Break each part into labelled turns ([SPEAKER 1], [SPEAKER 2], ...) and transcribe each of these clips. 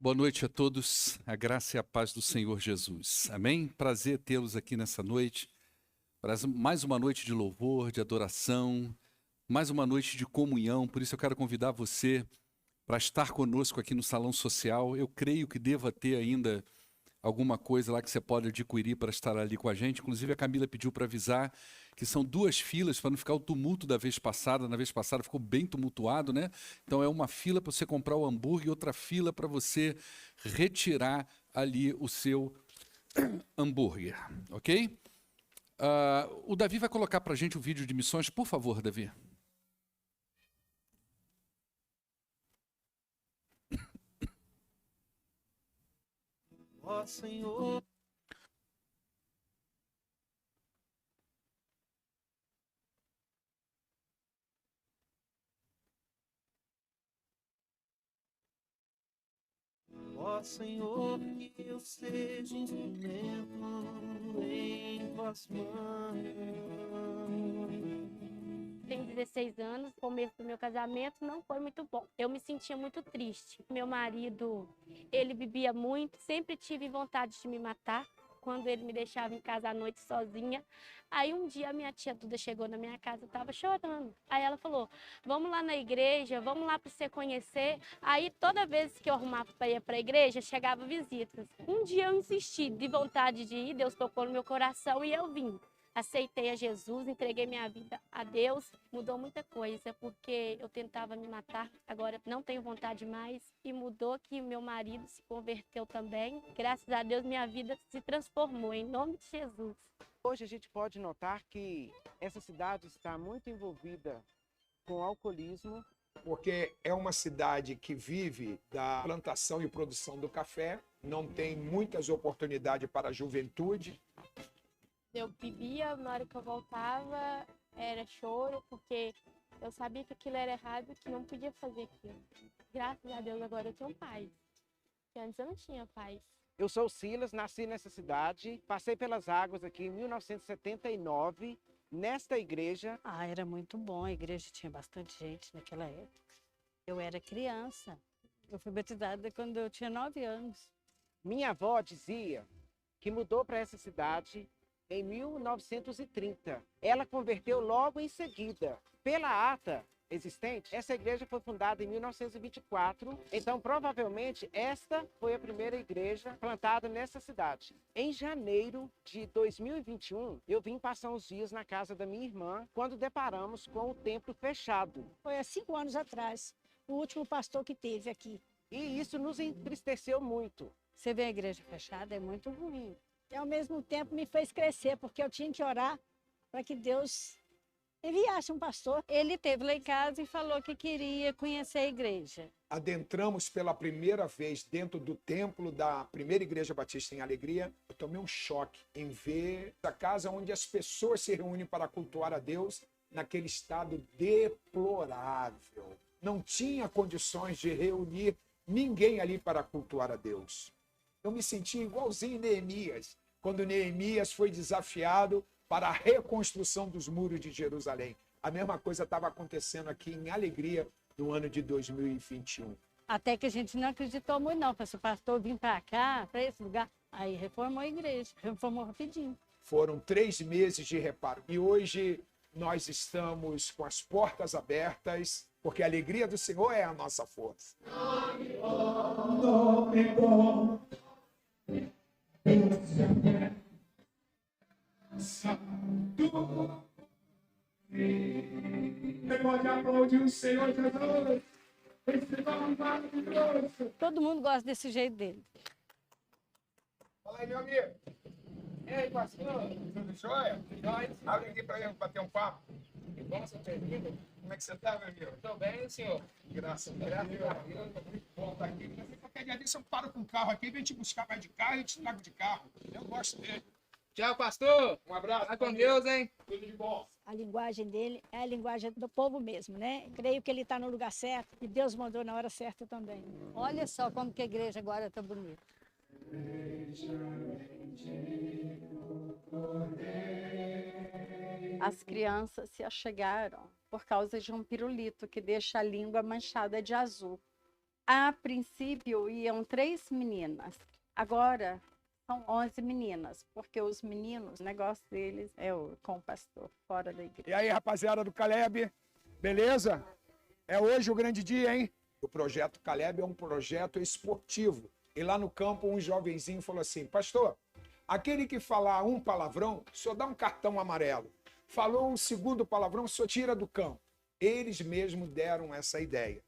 [SPEAKER 1] Boa noite a todos, a graça e a paz do Senhor Jesus. Amém? Prazer tê-los aqui nessa noite. Mais uma noite de louvor, de adoração, mais uma noite de comunhão. Por isso eu quero convidar você para estar conosco aqui no Salão Social. Eu creio que deva ter ainda alguma coisa lá que você pode adquirir para estar ali com a gente. Inclusive a Camila pediu para avisar que são duas filas para não ficar o tumulto da vez passada. Na vez passada ficou bem tumultuado, né? Então é uma fila para você comprar o hambúrguer e outra fila para você retirar ali o seu hambúrguer, ok? O Davi vai colocar para a gente o vídeo de missões, por favor, Davi.
[SPEAKER 2] Ó Senhor, ó Senhor, que eu seja instrumento em tuas mãos.
[SPEAKER 3] Tenho 16 anos, o começo do meu casamento não foi muito bom. Eu me sentia muito triste. Meu marido, ele bebia muito, sempre tive vontade de me matar quando ele me deixava em casa à noite sozinha. Aí um dia a minha tia Duda chegou na minha casa, eu tava chorando. Aí ela falou: "Vamos lá na igreja, vamos lá para você conhecer". Aí toda vez que eu arrumava para ir para a igreja, chegava visitas. Um dia eu insisti, de vontade de ir, Deus tocou no meu coração e eu vim. Aceitei a Jesus, entreguei minha vida a Deus, mudou muita coisa, porque eu tentava me matar, agora não tenho vontade mais, e mudou que meu marido se converteu também. Graças a Deus minha vida se transformou, em nome de Jesus.
[SPEAKER 4] Hoje a gente pode notar que essa cidade está muito envolvida com alcoolismo.
[SPEAKER 5] Porque é uma cidade que vive da plantação e produção do café, não tem muitas oportunidades para a juventude.
[SPEAKER 3] Eu bebia, na hora que eu voltava, era choro, porque eu sabia que aquilo era errado, que não podia fazer aquilo. Graças a Deus agora eu tenho paz, que antes eu não tinha paz.
[SPEAKER 4] Eu sou o Silas, nasci nessa cidade, passei pelas águas aqui em 1979, nesta igreja.
[SPEAKER 6] Era muito bom, a igreja tinha bastante gente naquela época. Eu era criança, eu fui batizada quando eu tinha 9 anos.
[SPEAKER 4] Minha avó dizia que mudou para essa cidade em 1930. Ela converteu logo em seguida. Pela ata existente, essa igreja foi fundada em 1924, então provavelmente esta foi a primeira igreja plantada nessa cidade. Em janeiro de 2021, eu vim passar uns dias na casa da minha irmã, quando deparamos com o templo fechado.
[SPEAKER 7] Foi há 5 anos atrás, o último pastor que teve aqui.
[SPEAKER 4] E isso nos entristeceu muito.
[SPEAKER 6] Você vê a igreja fechada, é muito ruim.
[SPEAKER 7] E ao mesmo tempo me fez crescer, porque eu tinha que orar para que Deus enviasse um pastor.
[SPEAKER 6] Ele esteve lá em casa e falou que queria conhecer a igreja.
[SPEAKER 5] Adentramos pela primeira vez dentro do templo da primeira igreja batista em Alegria. Eu tomei um choque em ver a casa onde as pessoas se reúnem para cultuar a Deus naquele estado deplorável. Não tinha condições de reunir ninguém ali para cultuar a Deus. Eu me senti igualzinho Neemias, quando Neemias foi desafiado para a reconstrução dos muros de Jerusalém. A mesma coisa estava acontecendo aqui em Alegria no ano de 2021.
[SPEAKER 6] Até que a gente não acreditou muito não, se o pastor vir para cá, para esse lugar, aí reformou a igreja, reformou rapidinho.
[SPEAKER 5] Foram 3 meses de reparo e hoje nós estamos com as portas abertas, porque a alegria do Senhor é a nossa força.
[SPEAKER 8] Pode aplaudir o Senhor Jesus. Esse nome maravilhoso.
[SPEAKER 6] Todo mundo gosta desse jeito dele.
[SPEAKER 5] Fala aí, meu amigo. E aí, pastor? Tudo jóia? Abre aqui para eu bater um papo. Que bom você ter vindo. Como é que você está, meu amigo?
[SPEAKER 8] Estou bem, senhor.
[SPEAKER 5] Graças a Deus. Muito bom estar aqui. Qualquer dia desse eu paro com o carro aqui, vem te buscar, vai de carro e te trago de carro. Eu gosto dele.
[SPEAKER 8] Tchau, pastor.
[SPEAKER 5] Um abraço.
[SPEAKER 8] Vai com Deus, hein?
[SPEAKER 5] Tudo de bom.
[SPEAKER 7] A linguagem dele é a linguagem do povo mesmo, né? Creio que ele está no lugar certo e Deus mandou na hora certa também.
[SPEAKER 6] Olha só como que a igreja agora está bonita. As crianças se achegaram por causa de um pirulito que deixa a língua manchada de azul. A princípio iam 3 meninas, agora são 11 meninas, porque os meninos, o negócio deles é com o pastor, fora da igreja.
[SPEAKER 5] E aí, rapaziada do Caleb, beleza? É hoje o grande dia, hein? O projeto Caleb é um projeto esportivo. E lá no campo, um jovenzinho falou assim: pastor, aquele que falar um palavrão, o senhor dá um cartão amarelo. Falou um segundo palavrão, o senhor tira do campo. Eles mesmos deram essa ideia.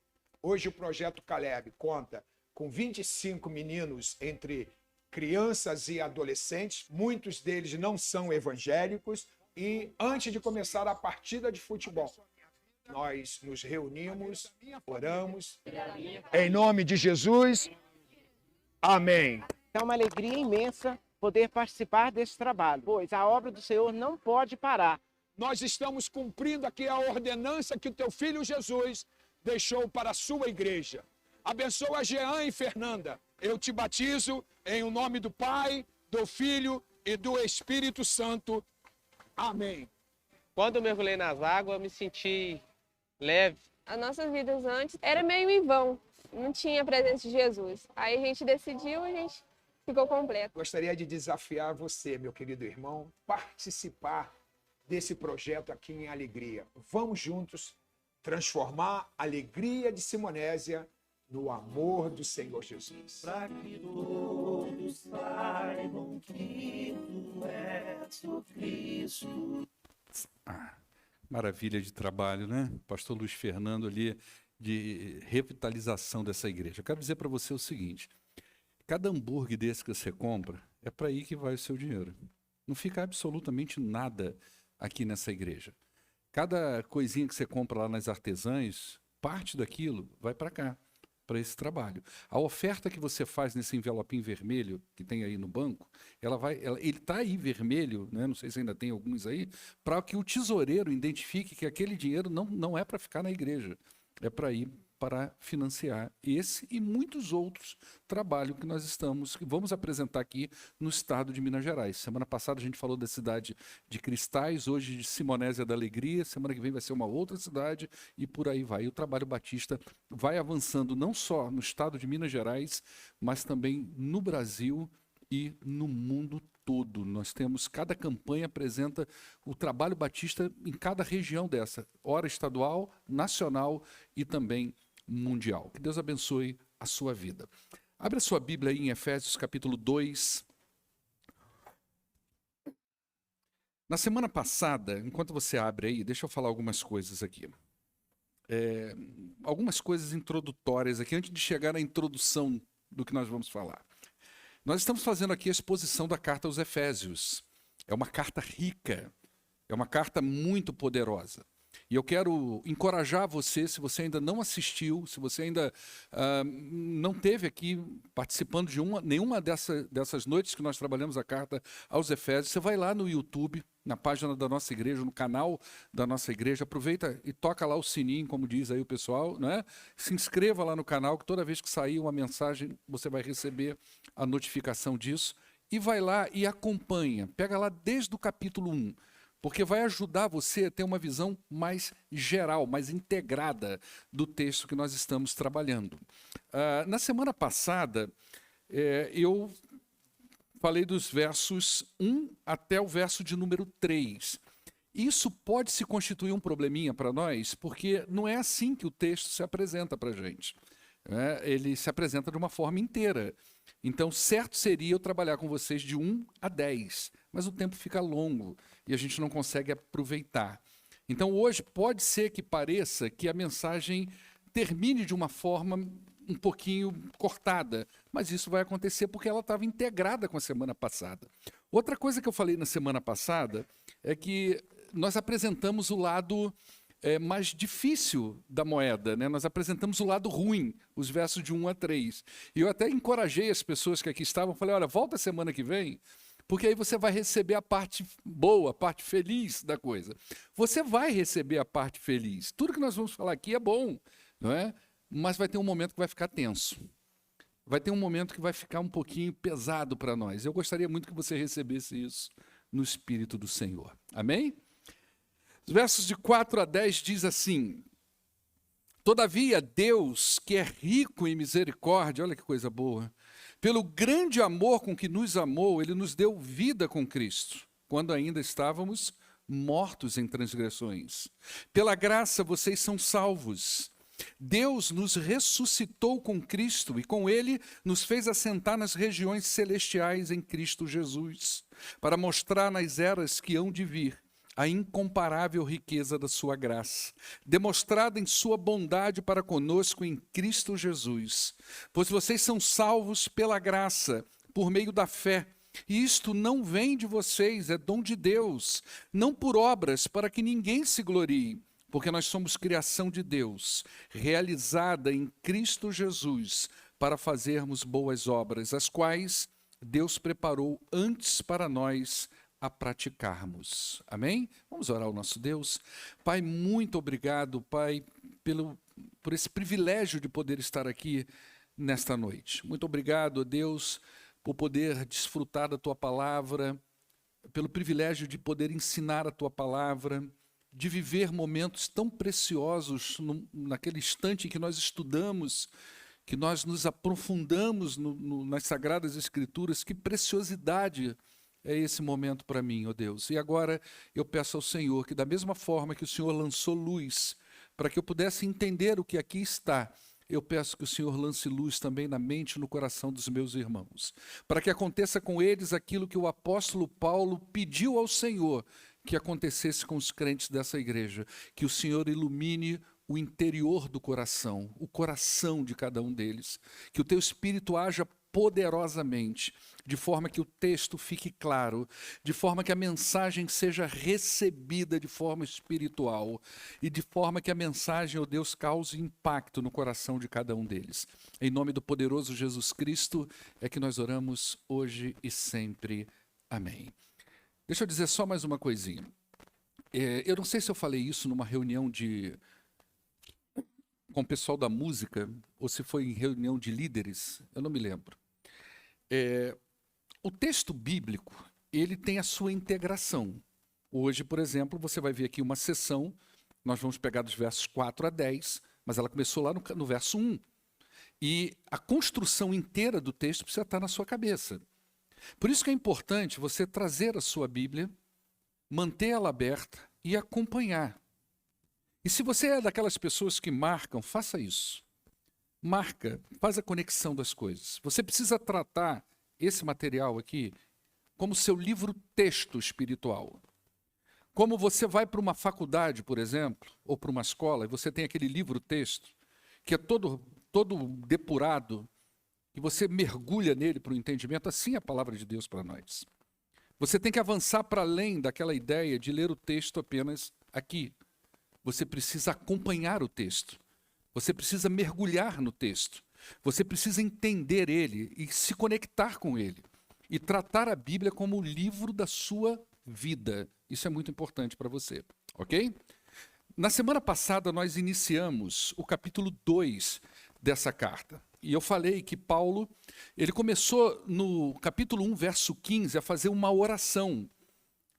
[SPEAKER 5] Hoje o projeto Caleb conta com 25 meninos entre crianças e adolescentes. Muitos deles não são evangélicos. E antes de começar a partida de futebol, nós nos reunimos, oramos. Em nome de Jesus, amém.
[SPEAKER 4] É uma alegria imensa poder participar desse trabalho, pois a obra do Senhor não pode parar.
[SPEAKER 5] Nós estamos cumprindo aqui a ordenança que o teu filho Jesus deixou para a sua igreja. Abençoa Jean e Fernanda. Eu te batizo em o nome do Pai, do Filho e do Espírito Santo. Amém.
[SPEAKER 9] Quando eu mergulhei nas águas, eu me senti leve.
[SPEAKER 10] As nossas vidas antes era meio em vão, não tinha a presença de Jesus. Aí a gente decidiu e a gente ficou completo.
[SPEAKER 5] Gostaria de desafiar você, meu querido irmão, participar desse projeto aqui em Alegria. Vamos juntos transformar a alegria de Simonésia no amor do Senhor Jesus.
[SPEAKER 2] Para que todos saibam que tu és o Cristo.
[SPEAKER 1] Maravilha de trabalho, né? Pastor Luiz Fernando ali, de revitalização dessa igreja. Eu quero dizer para você o seguinte: cada hambúrguer desse que você compra, é para aí que vai o seu dinheiro. Não fica absolutamente nada aqui nessa igreja. Cada coisinha que você compra lá nas artesãs, parte daquilo vai para cá, para esse trabalho. A oferta que você faz nesse envelopinho vermelho que tem aí no banco, ele está aí vermelho, né? Não sei se ainda tem alguns aí, para que o tesoureiro identifique que aquele dinheiro não é para ficar na igreja, é para ir para financiar esse e muitos outros trabalhos que vamos apresentar aqui no estado de Minas Gerais. Semana passada a gente falou da cidade de Cristais, hoje de Simonésia da Alegria, semana que vem vai ser uma outra cidade e por aí vai. E o trabalho batista vai avançando não só no estado de Minas Gerais, mas também no Brasil e no mundo todo. Nós temos, cada campanha apresenta o trabalho batista em cada região dessa, ora estadual, nacional e também mundial. Que Deus abençoe a sua vida. Abre a sua Bíblia aí em Efésios capítulo 2. Na semana passada, enquanto você abre aí, deixa eu falar algumas coisas aqui. Algumas coisas introdutórias aqui, antes de chegar na introdução do que nós vamos falar. Nós estamos fazendo aqui a exposição da carta aos Efésios. É uma carta rica, é uma carta muito poderosa. E eu quero encorajar você, se você ainda não assistiu, se você ainda não teve aqui participando de nenhuma dessas noites que nós trabalhamos a carta aos Efésios, você vai lá no YouTube, na página da nossa igreja, no canal da nossa igreja, aproveita e toca lá o sininho, como diz aí o pessoal, né? Se inscreva lá no canal, que toda vez que sair uma mensagem, você vai receber a notificação disso. E vai lá e acompanha, pega lá desde o capítulo 1. Porque vai ajudar você a ter uma visão mais geral, mais integrada do texto que nós estamos trabalhando. Na semana passada, eu falei dos versos 1 até o verso de número 3. Isso pode se constituir um probleminha para nós, porque não é assim que o texto se apresenta para a gente. Ele se apresenta de uma forma inteira. Então, certo seria eu trabalhar com vocês de 1 a 10, mas o tempo fica longo e a gente não consegue aproveitar. Então, hoje pode ser que pareça que a mensagem termine de uma forma um pouquinho cortada, mas isso vai acontecer porque ela estava integrada com a semana passada. Outra coisa que eu falei na semana passada é que nós apresentamos o lado mais difícil da moeda, né? Nós apresentamos o lado ruim, os versos de 1 a 3. E eu até encorajei as pessoas que aqui estavam, falei, olha, volta semana que vem, porque aí você vai receber a parte boa, a parte feliz da coisa. Você vai receber a parte feliz. Tudo que nós vamos falar aqui é bom, não é? Mas vai ter um momento que vai ficar tenso. Vai ter um momento que vai ficar um pouquinho pesado para nós. Eu gostaria muito que você recebesse isso no Espírito do Senhor. Amém? Os versos de 4 a 10 diz assim: Todavia, Deus, que é rico em misericórdia, olha que coisa boa, pelo grande amor com que nos amou, ele nos deu vida com Cristo, quando ainda estávamos mortos em transgressões. Pela graça vocês são salvos. Deus nos ressuscitou com Cristo e com ele nos fez assentar nas regiões celestiais em Cristo Jesus, para mostrar nas eras que hão de vir a incomparável riqueza da sua graça, demonstrada em sua bondade para conosco em Cristo Jesus. Pois vocês são salvos pela graça, por meio da fé. E isto não vem de vocês, é dom de Deus, não por obras, para que ninguém se glorie, porque nós somos criação de Deus, realizada em Cristo Jesus, para fazermos boas obras, as quais Deus preparou antes para nós a praticarmos. Amém? Vamos orar ao nosso Deus. Pai, muito obrigado, Pai, por esse privilégio de poder estar aqui nesta noite. Muito obrigado, Deus, por poder desfrutar da Tua palavra, pelo privilégio de poder ensinar a Tua palavra, de viver momentos tão preciosos naquele instante em que nós estudamos, que nós nos aprofundamos nas Sagradas Escrituras. Que preciosidade é esse momento para mim, ó Deus. E agora eu peço ao Senhor que, da mesma forma que o Senhor lançou luz para que eu pudesse entender o que aqui está, eu peço que o Senhor lance luz também na mente e no coração dos meus irmãos, para que aconteça com eles aquilo que o apóstolo Paulo pediu ao Senhor que acontecesse com os crentes dessa igreja, que o Senhor ilumine o interior do coração, o coração de cada um deles, que o teu Espírito haja poderosamente, de forma que o texto fique claro, de forma que a mensagem seja recebida de forma espiritual e de forma que a mensagem, ó Deus, cause impacto no coração de cada um deles. Em nome do poderoso Jesus Cristo é que nós oramos hoje e sempre. Amém. Deixa eu dizer só mais uma coisinha. Eu não sei se eu falei isso numa reunião com o pessoal da música ou se foi em reunião de líderes, eu não me lembro. O texto bíblico, ele tem a sua integração. Hoje, por exemplo, você vai ver aqui uma sessão, nós vamos pegar dos versos 4 a 10, mas ela começou lá no verso 1. E a construção inteira do texto precisa estar na sua cabeça. Por isso que é importante você trazer a sua Bíblia, manter ela aberta e acompanhar. E se você é daquelas pessoas que marcam, faça isso. Marca, faz a conexão das coisas. Você precisa tratar esse material aqui como seu livro-texto espiritual. Como você vai para uma faculdade, por exemplo, ou para uma escola, e você tem aquele livro-texto, que é todo depurado, e você mergulha nele para o entendimento, assim é a palavra de Deus para nós. Você tem que avançar para além daquela ideia de ler o texto apenas aqui. Você precisa acompanhar o texto. Você precisa mergulhar no texto. Você precisa entender ele e se conectar com ele. E tratar a Bíblia como o livro da sua vida. Isso é muito importante para você, ok? Na semana passada nós iniciamos o capítulo 2 dessa carta. E eu falei que Paulo, ele começou no capítulo 1, verso 15, a fazer uma oração.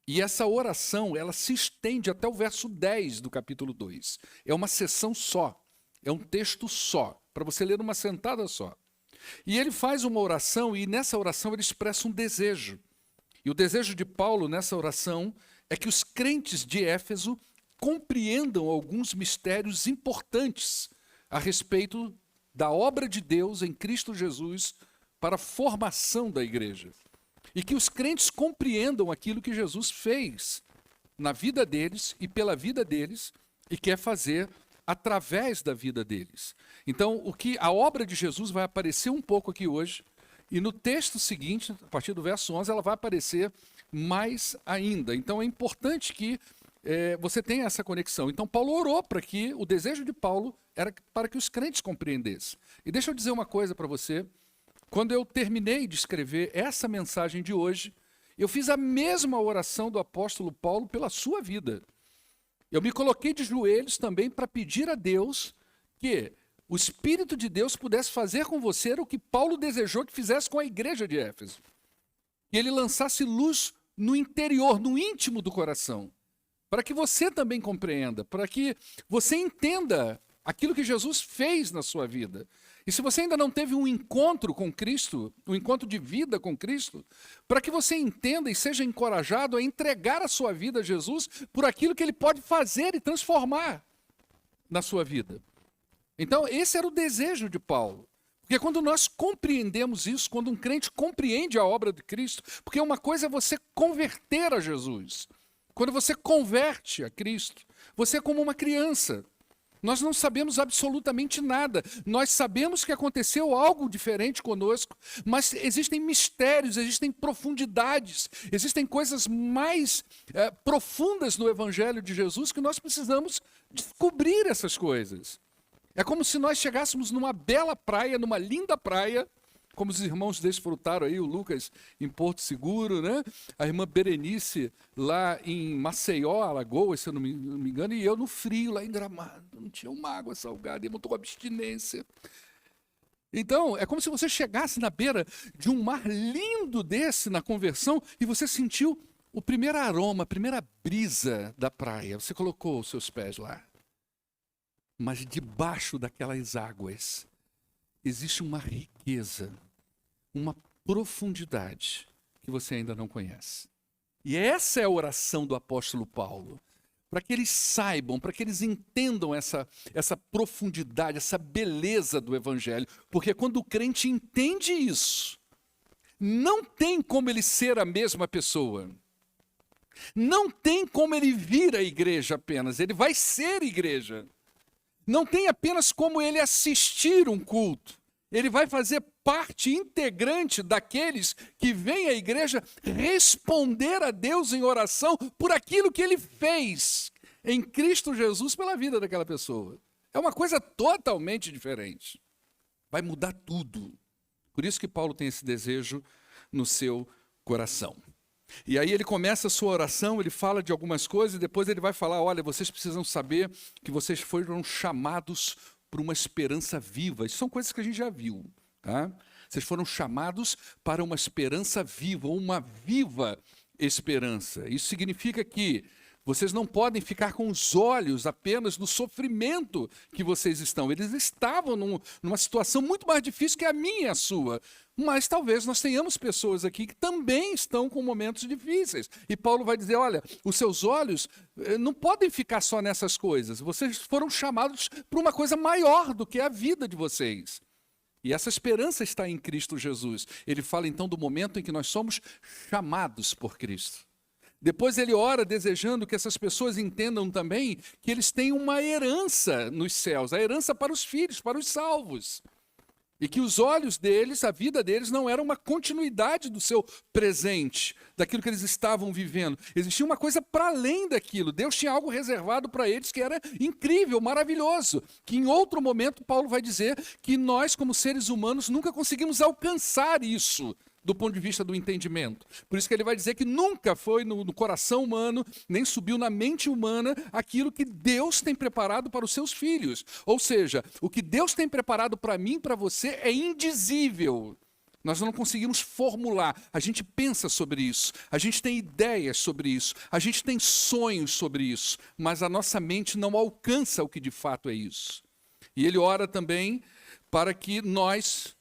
[SPEAKER 1] E essa oração, ela se estende até o verso 10 do capítulo 2. É uma sessão só, é um texto só, para você ler numa sentada só. E ele faz uma oração e nessa oração ele expressa um desejo. E o desejo de Paulo nessa oração é que os crentes de Éfeso compreendam alguns mistérios importantes a respeito da obra de Deus em Cristo Jesus para a formação da igreja. E que os crentes compreendam aquilo que Jesus fez na vida deles e pela vida deles e quer fazer através da vida deles. Então, a obra de Jesus vai aparecer um pouco aqui hoje e no texto seguinte, a partir do verso 11, ela vai aparecer mais ainda. Então, é importante que você tenha essa conexão. Então, Paulo orou para que o desejo de Paulo era para que os crentes compreendessem. E deixa eu dizer uma coisa para você. Quando eu terminei de escrever essa mensagem de hoje, eu fiz a mesma oração do apóstolo Paulo pela sua vida. Eu me coloquei de joelhos também para pedir a Deus que o Espírito de Deus pudesse fazer com você o que Paulo desejou que fizesse com a igreja de Éfeso. Que ele lançasse luz no interior, no íntimo do coração, para que você também compreenda, para que você entenda aquilo que Jesus fez na sua vida. E se você ainda não teve um encontro com Cristo, um encontro de vida com Cristo, para que você entenda e seja encorajado a entregar a sua vida a Jesus por aquilo que Ele pode fazer e transformar na sua vida. Então, esse era o desejo de Paulo. Porque quando nós compreendemos isso, quando um crente compreende a obra de Cristo, porque uma coisa é você converter a Jesus. Quando você converte a Cristo, você é como uma criança. Nós não sabemos absolutamente nada. Nós sabemos que aconteceu algo diferente conosco, mas existem mistérios, existem profundidades, existem coisas mais profundas no Evangelho de Jesus que nós precisamos descobrir essas coisas. É como se nós chegássemos numa bela praia, numa linda praia, como os irmãos desfrutaram aí, o Lucas em Porto Seguro, né? A irmã Berenice lá em Maceió, Alagoas, se eu não me engano, e eu no frio lá em Gramado. Não tinha uma água salgada, e eu estou com abstinência. Então, é como se você chegasse na beira de um mar lindo desse na conversão e você sentiu o primeiro aroma, a primeira brisa da praia. Você colocou os seus pés lá. Mas debaixo daquelas águas existe uma riqueza, uma profundidade que você ainda não conhece. E essa é a oração do apóstolo Paulo, para que eles saibam, para que eles entendam essa profundidade, essa beleza do Evangelho. Porque quando o crente entende isso, não tem como ele ser a mesma pessoa. Não tem como ele vir à igreja apenas, ele vai ser igreja. Não tem apenas como ele assistir um culto. Ele vai fazer parte integrante daqueles que vêm à igreja responder a Deus em oração por aquilo que ele fez em Cristo Jesus pela vida daquela pessoa. É uma coisa totalmente diferente. Vai mudar tudo. Por isso que Paulo tem esse desejo no seu coração. E aí ele começa a sua oração, ele fala de algumas coisas e depois ele vai falar, olha, vocês precisam saber que vocês foram chamados para uma esperança viva. Isso são coisas que a gente já viu, tá? Vocês foram chamados para uma esperança viva, uma viva esperança. Isso significa que vocês não podem ficar com os olhos apenas no sofrimento que vocês estão. Eles estavam numa situação muito mais difícil que a minha e a sua. Mas talvez nós tenhamos pessoas aqui que também estão com momentos difíceis. E Paulo vai dizer, olha, os seus olhos não podem ficar só nessas coisas. Vocês foram chamados para uma coisa maior do que a vida de vocês. E essa esperança está em Cristo Jesus. Ele fala então do momento em que nós somos chamados por Cristo. Depois ele ora desejando que essas pessoas entendam também que eles têm uma herança nos céus, a herança para os filhos, para os salvos. E que os olhos deles, a vida deles não era uma continuidade do seu presente, daquilo que eles estavam vivendo. Existia uma coisa para além daquilo. Deus tinha algo reservado para eles que era incrível, maravilhoso. Que em outro momento Paulo vai dizer que nós, como seres humanos, nunca conseguimos alcançar isso do ponto de vista do entendimento. Por isso que ele vai dizer que nunca foi no coração humano, nem subiu na mente humana, aquilo que Deus tem preparado para os seus filhos. Ou seja, o que Deus tem preparado para mim e para você é indizível. Nós não conseguimos formular. A gente pensa sobre isso, a gente tem ideias sobre isso, a gente tem sonhos sobre isso, mas a nossa mente não alcança o que de fato é isso. E ele ora também para que nós...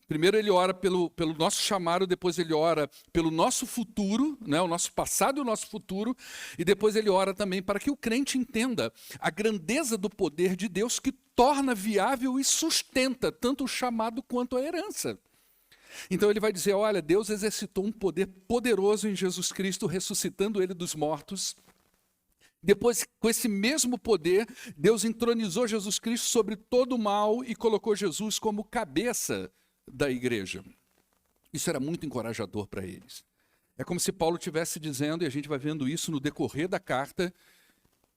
[SPEAKER 1] Primeiro ele ora pelo nosso chamado, depois ele ora pelo nosso futuro, né, o nosso passado e o nosso futuro, e depois ele ora também para que o crente entenda a grandeza do poder de Deus que torna viável e sustenta tanto o chamado quanto a herança. Então ele vai dizer, olha, Deus exercitou um poder poderoso em Jesus Cristo, ressuscitando ele dos mortos. Depois, com esse mesmo poder, Deus entronizou Jesus Cristo sobre todo o mal e colocou Jesus como cabeça da igreja. Isso era muito encorajador para eles. É como se Paulo estivesse dizendo, e a gente vai vendo isso no decorrer da carta,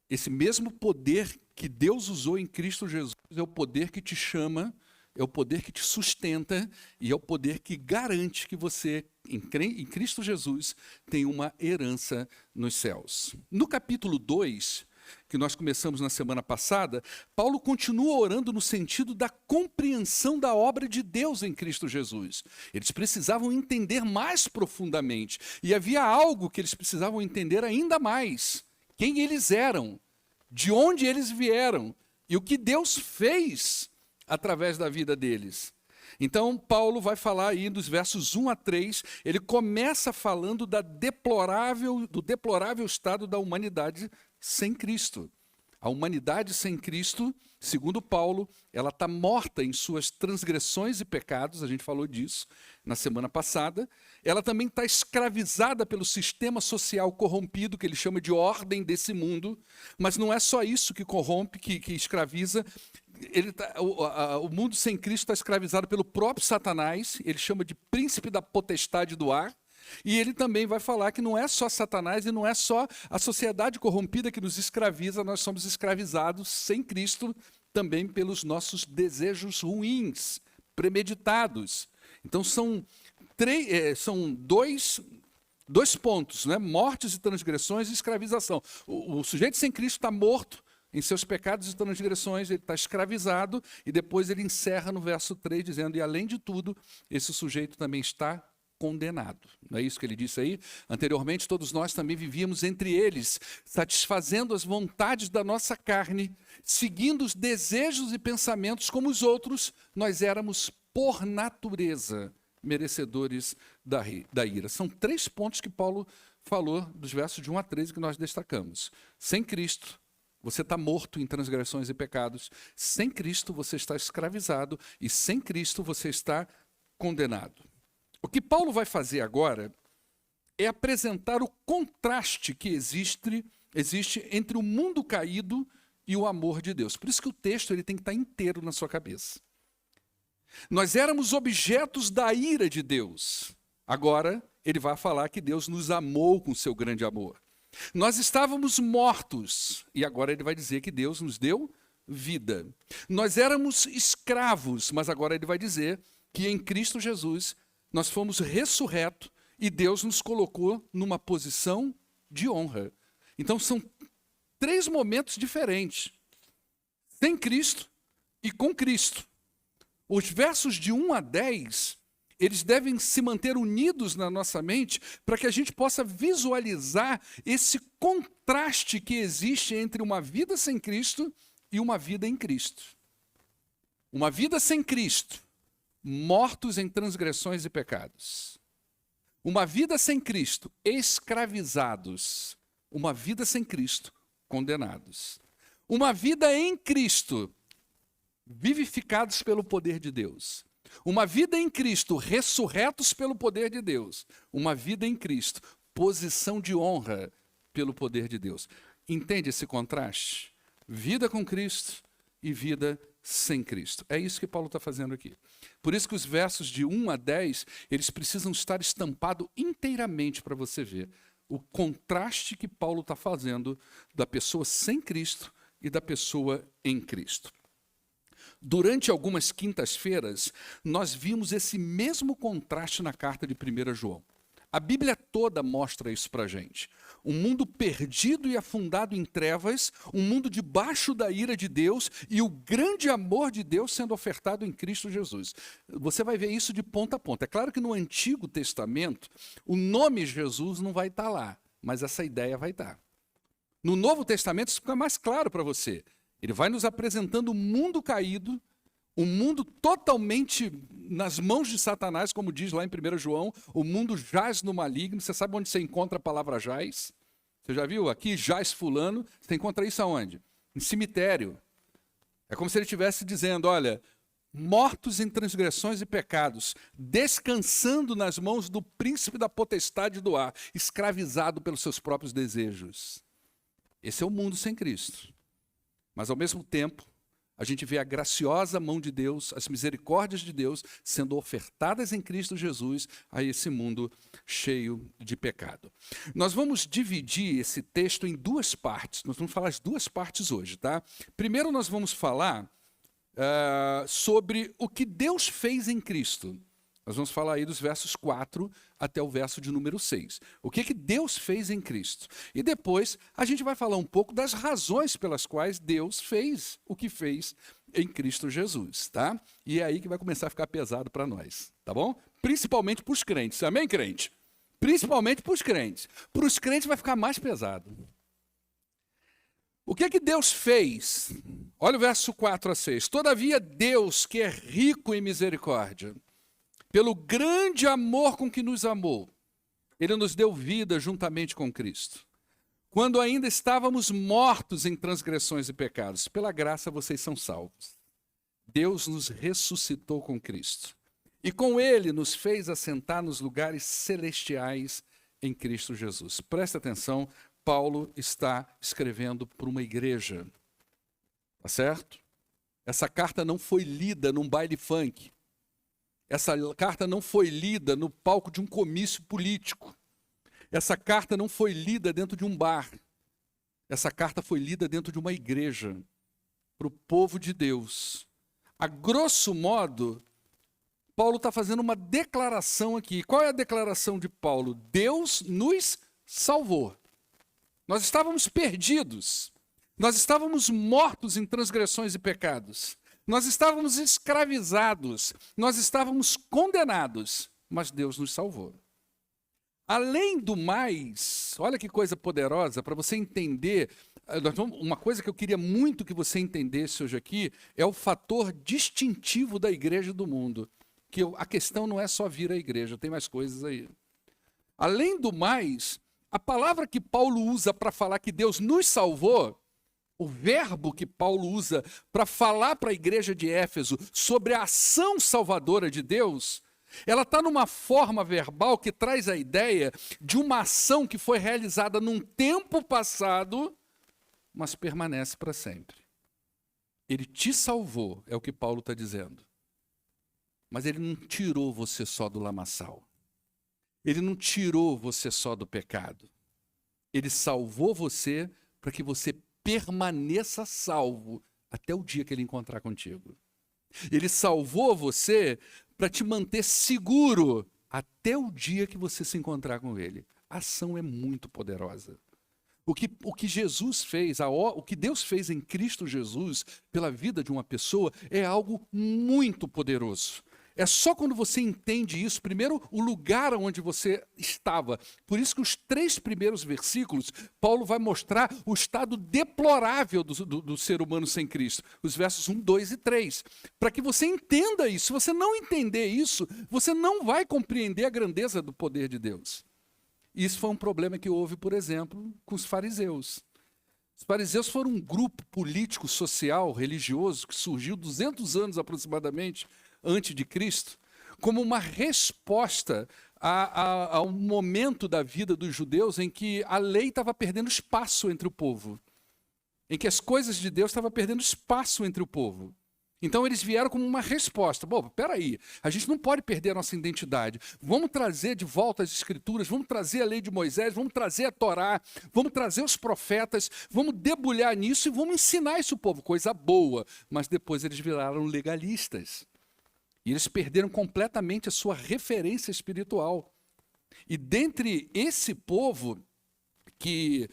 [SPEAKER 1] esse mesmo poder que Deus usou em Cristo Jesus é o poder que te chama, é o poder que te sustenta e é o poder que garante que você, em Cristo Jesus, tem uma herança nos céus. No capítulo 2, que nós começamos na semana passada, Paulo continua orando no sentido da compreensão da obra de Deus em Cristo Jesus. Eles precisavam entender mais profundamente. E havia algo que eles precisavam entender ainda mais. Quem eles eram, de onde eles vieram, e o que Deus fez através da vida deles. Então, Paulo vai falar aí dos versos 1 a 3, ele começa falando do deplorável estado da humanidade sem Cristo. A humanidade sem Cristo, segundo Paulo, ela está morta em suas transgressões e pecados, a gente falou disso na semana passada. Ela também está escravizada pelo sistema social corrompido, que ele chama de ordem desse mundo, mas não é só isso que corrompe, que escraviza. O mundo sem Cristo está escravizado pelo próprio Satanás, ele chama de príncipe da potestade do ar, e ele também vai falar que não é só Satanás e não é só a sociedade corrompida que nos escraviza, nós somos escravizados sem Cristo também pelos nossos desejos ruins, premeditados. Então são dois pontos, né? Mortes e transgressões e escravização. O sujeito sem Cristo está morto em seus pecados e transgressões, ele está escravizado, e depois ele encerra no verso 3 dizendo, e além de tudo, esse sujeito também está condenado. Não é isso que ele disse aí? Anteriormente, todos nós também vivíamos entre eles, satisfazendo as vontades da nossa carne, seguindo os desejos e pensamentos como os outros, nós éramos, por natureza, merecedores da ira. São 3 pontos que Paulo falou dos versos de 1 a 13 que nós destacamos. Sem Cristo, você está morto em transgressões e pecados. Sem Cristo, você está escravizado. E sem Cristo, você está condenado. O que Paulo vai fazer agora é apresentar o contraste que existe entre o mundo caído e o amor de Deus. Por isso que o texto ele tem que estar inteiro na sua cabeça. Nós éramos objetos da ira de Deus. Agora, ele vai falar que Deus nos amou com seu grande amor. Nós estávamos mortos, e agora ele vai dizer que Deus nos deu vida. Nós éramos escravos, mas agora ele vai dizer que em Cristo Jesus nós fomos ressurretos e Deus nos colocou numa posição de honra. Então são 3 momentos diferentes. Sem Cristo e com Cristo. Os versos de 1 a 10, eles devem se manter unidos na nossa mente para que a gente possa visualizar esse contraste que existe entre uma vida sem Cristo e uma vida em Cristo. Uma vida sem Cristo, mortos em transgressões e pecados. Uma vida sem Cristo, escravizados. Uma vida sem Cristo, condenados. Uma vida em Cristo, vivificados pelo poder de Deus. Uma vida em Cristo, ressurretos pelo poder de Deus. Uma vida em Cristo, posição de honra pelo poder de Deus. Entende esse contraste? Vida com Cristo e vida sem Cristo. É isso que Paulo está fazendo aqui. Por isso que os versos de 1 a 10, eles precisam estar estampados inteiramente para você ver o contraste que Paulo está fazendo da pessoa sem Cristo e da pessoa em Cristo. Durante algumas quintas-feiras, nós vimos esse mesmo contraste na carta de 1 João. A Bíblia toda mostra isso para a gente. Um mundo perdido e afundado em trevas, um mundo debaixo da ira de Deus e o grande amor de Deus sendo ofertado em Cristo Jesus. Você vai ver isso de ponta a ponta. É claro que no Antigo Testamento, o nome Jesus não vai estar lá, mas essa ideia vai estar. No Novo Testamento, isso fica mais claro para você. Ele vai nos apresentando um mundo caído, um mundo totalmente nas mãos de Satanás, como diz lá em 1 João, o mundo jaz no maligno. Você sabe onde você encontra a palavra jaz? Você já viu? Aqui, jaz fulano. Você encontra isso aonde? Em cemitério. É como se ele estivesse dizendo, olha, mortos em transgressões e pecados, descansando nas mãos do príncipe da potestade do ar, escravizado pelos seus próprios desejos. Esse é o mundo sem Cristo. Mas, ao mesmo tempo, a gente vê a graciosa mão de Deus, as misericórdias de Deus sendo ofertadas em Cristo Jesus a esse mundo cheio de pecado. Nós vamos dividir esse texto em 2 partes. Nós vamos falar as 2 partes hoje, tá? Primeiro nós vamos falar sobre o que Deus fez em Cristo. Nós vamos falar aí dos versos 4 até o verso de número 6. O que Deus fez em Cristo. E depois a gente vai falar um pouco das razões pelas quais Deus fez o que fez em Cristo Jesus, tá? E é aí que vai começar a ficar pesado para nós, tá bom? Principalmente para os crentes. Amém, crente? Principalmente para os crentes. Para os crentes vai ficar mais pesado. O que é que Deus fez? Olha o verso 4 a 6. Todavia Deus, que é rico em misericórdia, pelo grande amor com que nos amou, Ele nos deu vida juntamente com Cristo. Quando ainda estávamos mortos em transgressões e pecados, pela graça vocês são salvos. Deus nos ressuscitou com Cristo. E com Ele nos fez assentar nos lugares celestiais em Cristo Jesus. Presta atenção, Paulo está escrevendo para uma igreja. Tá certo? Essa carta não foi lida num baile funk. Essa carta não foi lida no palco de um comício político. Essa carta não foi lida dentro de um bar. Essa carta foi lida dentro de uma igreja, para o povo de Deus. A grosso modo, Paulo está fazendo uma declaração aqui. Qual é a declaração de Paulo? Deus nos salvou. Nós estávamos perdidos. Nós estávamos mortos em transgressões e pecados. Nós estávamos escravizados. Nós estávamos condenados. Mas Deus nos salvou. Além do mais, olha que coisa poderosa, para você entender, uma coisa que eu queria muito que você entendesse hoje aqui, é o fator distintivo da igreja do mundo. Que a questão não é só vir à igreja, tem mais coisas aí. Além do mais, a palavra que Paulo usa para falar que Deus nos salvou, o verbo que Paulo usa para falar para a igreja de Éfeso sobre a ação salvadora de Deus, ela está numa forma verbal que traz a ideia de uma ação que foi realizada num tempo passado, mas permanece para sempre. Ele te salvou, é o que Paulo está dizendo. Mas ele não tirou você só do lamaçal. Ele não tirou você só do pecado. Ele salvou você para que você permaneça salvo até o dia que ele encontrar contigo. Ele salvou você para te manter seguro até o dia que você se encontrar com ele. A ação é muito poderosa. O que Jesus fez, o que Deus fez em Cristo Jesus pela vida de uma pessoa é algo muito poderoso. É só quando você entende isso, primeiro, o lugar onde você estava. Por isso que os 3 primeiros versículos, Paulo vai mostrar o estado deplorável do ser humano sem Cristo. Os versos 1, 2 e 3. Para que você entenda isso. Se você não entender isso, você não vai compreender a grandeza do poder de Deus. Isso foi um problema que houve, por exemplo, com os fariseus. Os fariseus foram um grupo político, social, religioso, que surgiu 200 anos aproximadamente antes de Cristo, como uma resposta a um momento da vida dos judeus em que a lei estava perdendo espaço entre o povo, em que as coisas de Deus estavam perdendo espaço entre o povo. Então eles vieram como uma resposta. Bom, peraí, a gente não pode perder a nossa identidade. Vamos trazer de volta as escrituras, vamos trazer a lei de Moisés, vamos trazer a Torá, vamos trazer os profetas, vamos debulhar nisso e vamos ensinar isso ao povo. Coisa boa. Mas depois eles viraram legalistas. E eles perderam completamente a sua referência espiritual. E dentre esse povo que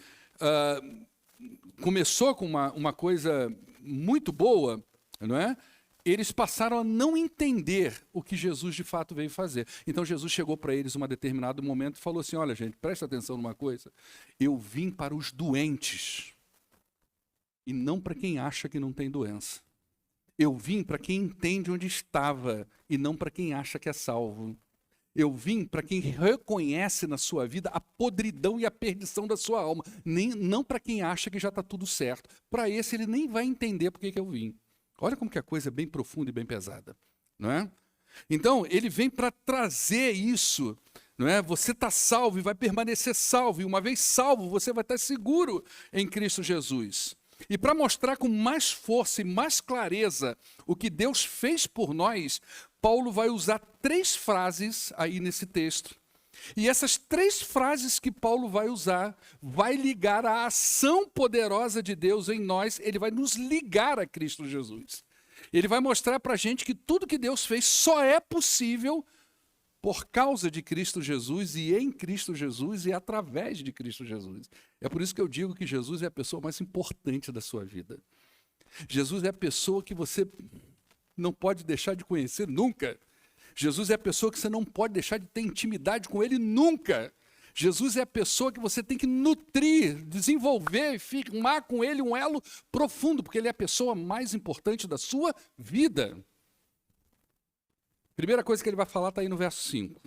[SPEAKER 1] começou com uma coisa muito boa, não é? Eles passaram a não entender o que Jesus de fato veio fazer. Então Jesus chegou para eles em um determinado momento e falou assim, olha gente, presta atenção numa coisa, eu vim para os doentes e não para quem acha que não tem doença. Eu vim para quem entende onde estava e não para quem acha que é salvo. Eu vim para quem reconhece na sua vida a podridão e a perdição da sua alma, não para quem acha que já está tudo certo. Para esse ele nem vai entender por que eu vim. Olha como que a coisa é bem profunda e bem pesada, não é? Então, ele vem para trazer isso, não é? Você está salvo e vai permanecer salvo, e uma vez salvo, você vai estar seguro em Cristo Jesus. E para mostrar com mais força e mais clareza o que Deus fez por nós, Paulo vai usar 3 frases aí nesse texto. E essas 3 frases que Paulo vai usar, vai ligar a ação poderosa de Deus em nós, ele vai nos ligar a Cristo Jesus. Ele vai mostrar para a gente que tudo que Deus fez só é possível por causa de Cristo Jesus e em Cristo Jesus e através de Cristo Jesus. É por isso que eu digo que Jesus é a pessoa mais importante da sua vida. Jesus é a pessoa que você não pode deixar de conhecer nunca. Jesus é a pessoa que você não pode deixar de ter intimidade com ele nunca. Jesus é a pessoa que você tem que nutrir, desenvolver e firmar com ele um elo profundo, porque ele é a pessoa mais importante da sua vida. Primeira coisa que ele vai falar está aí no verso 5.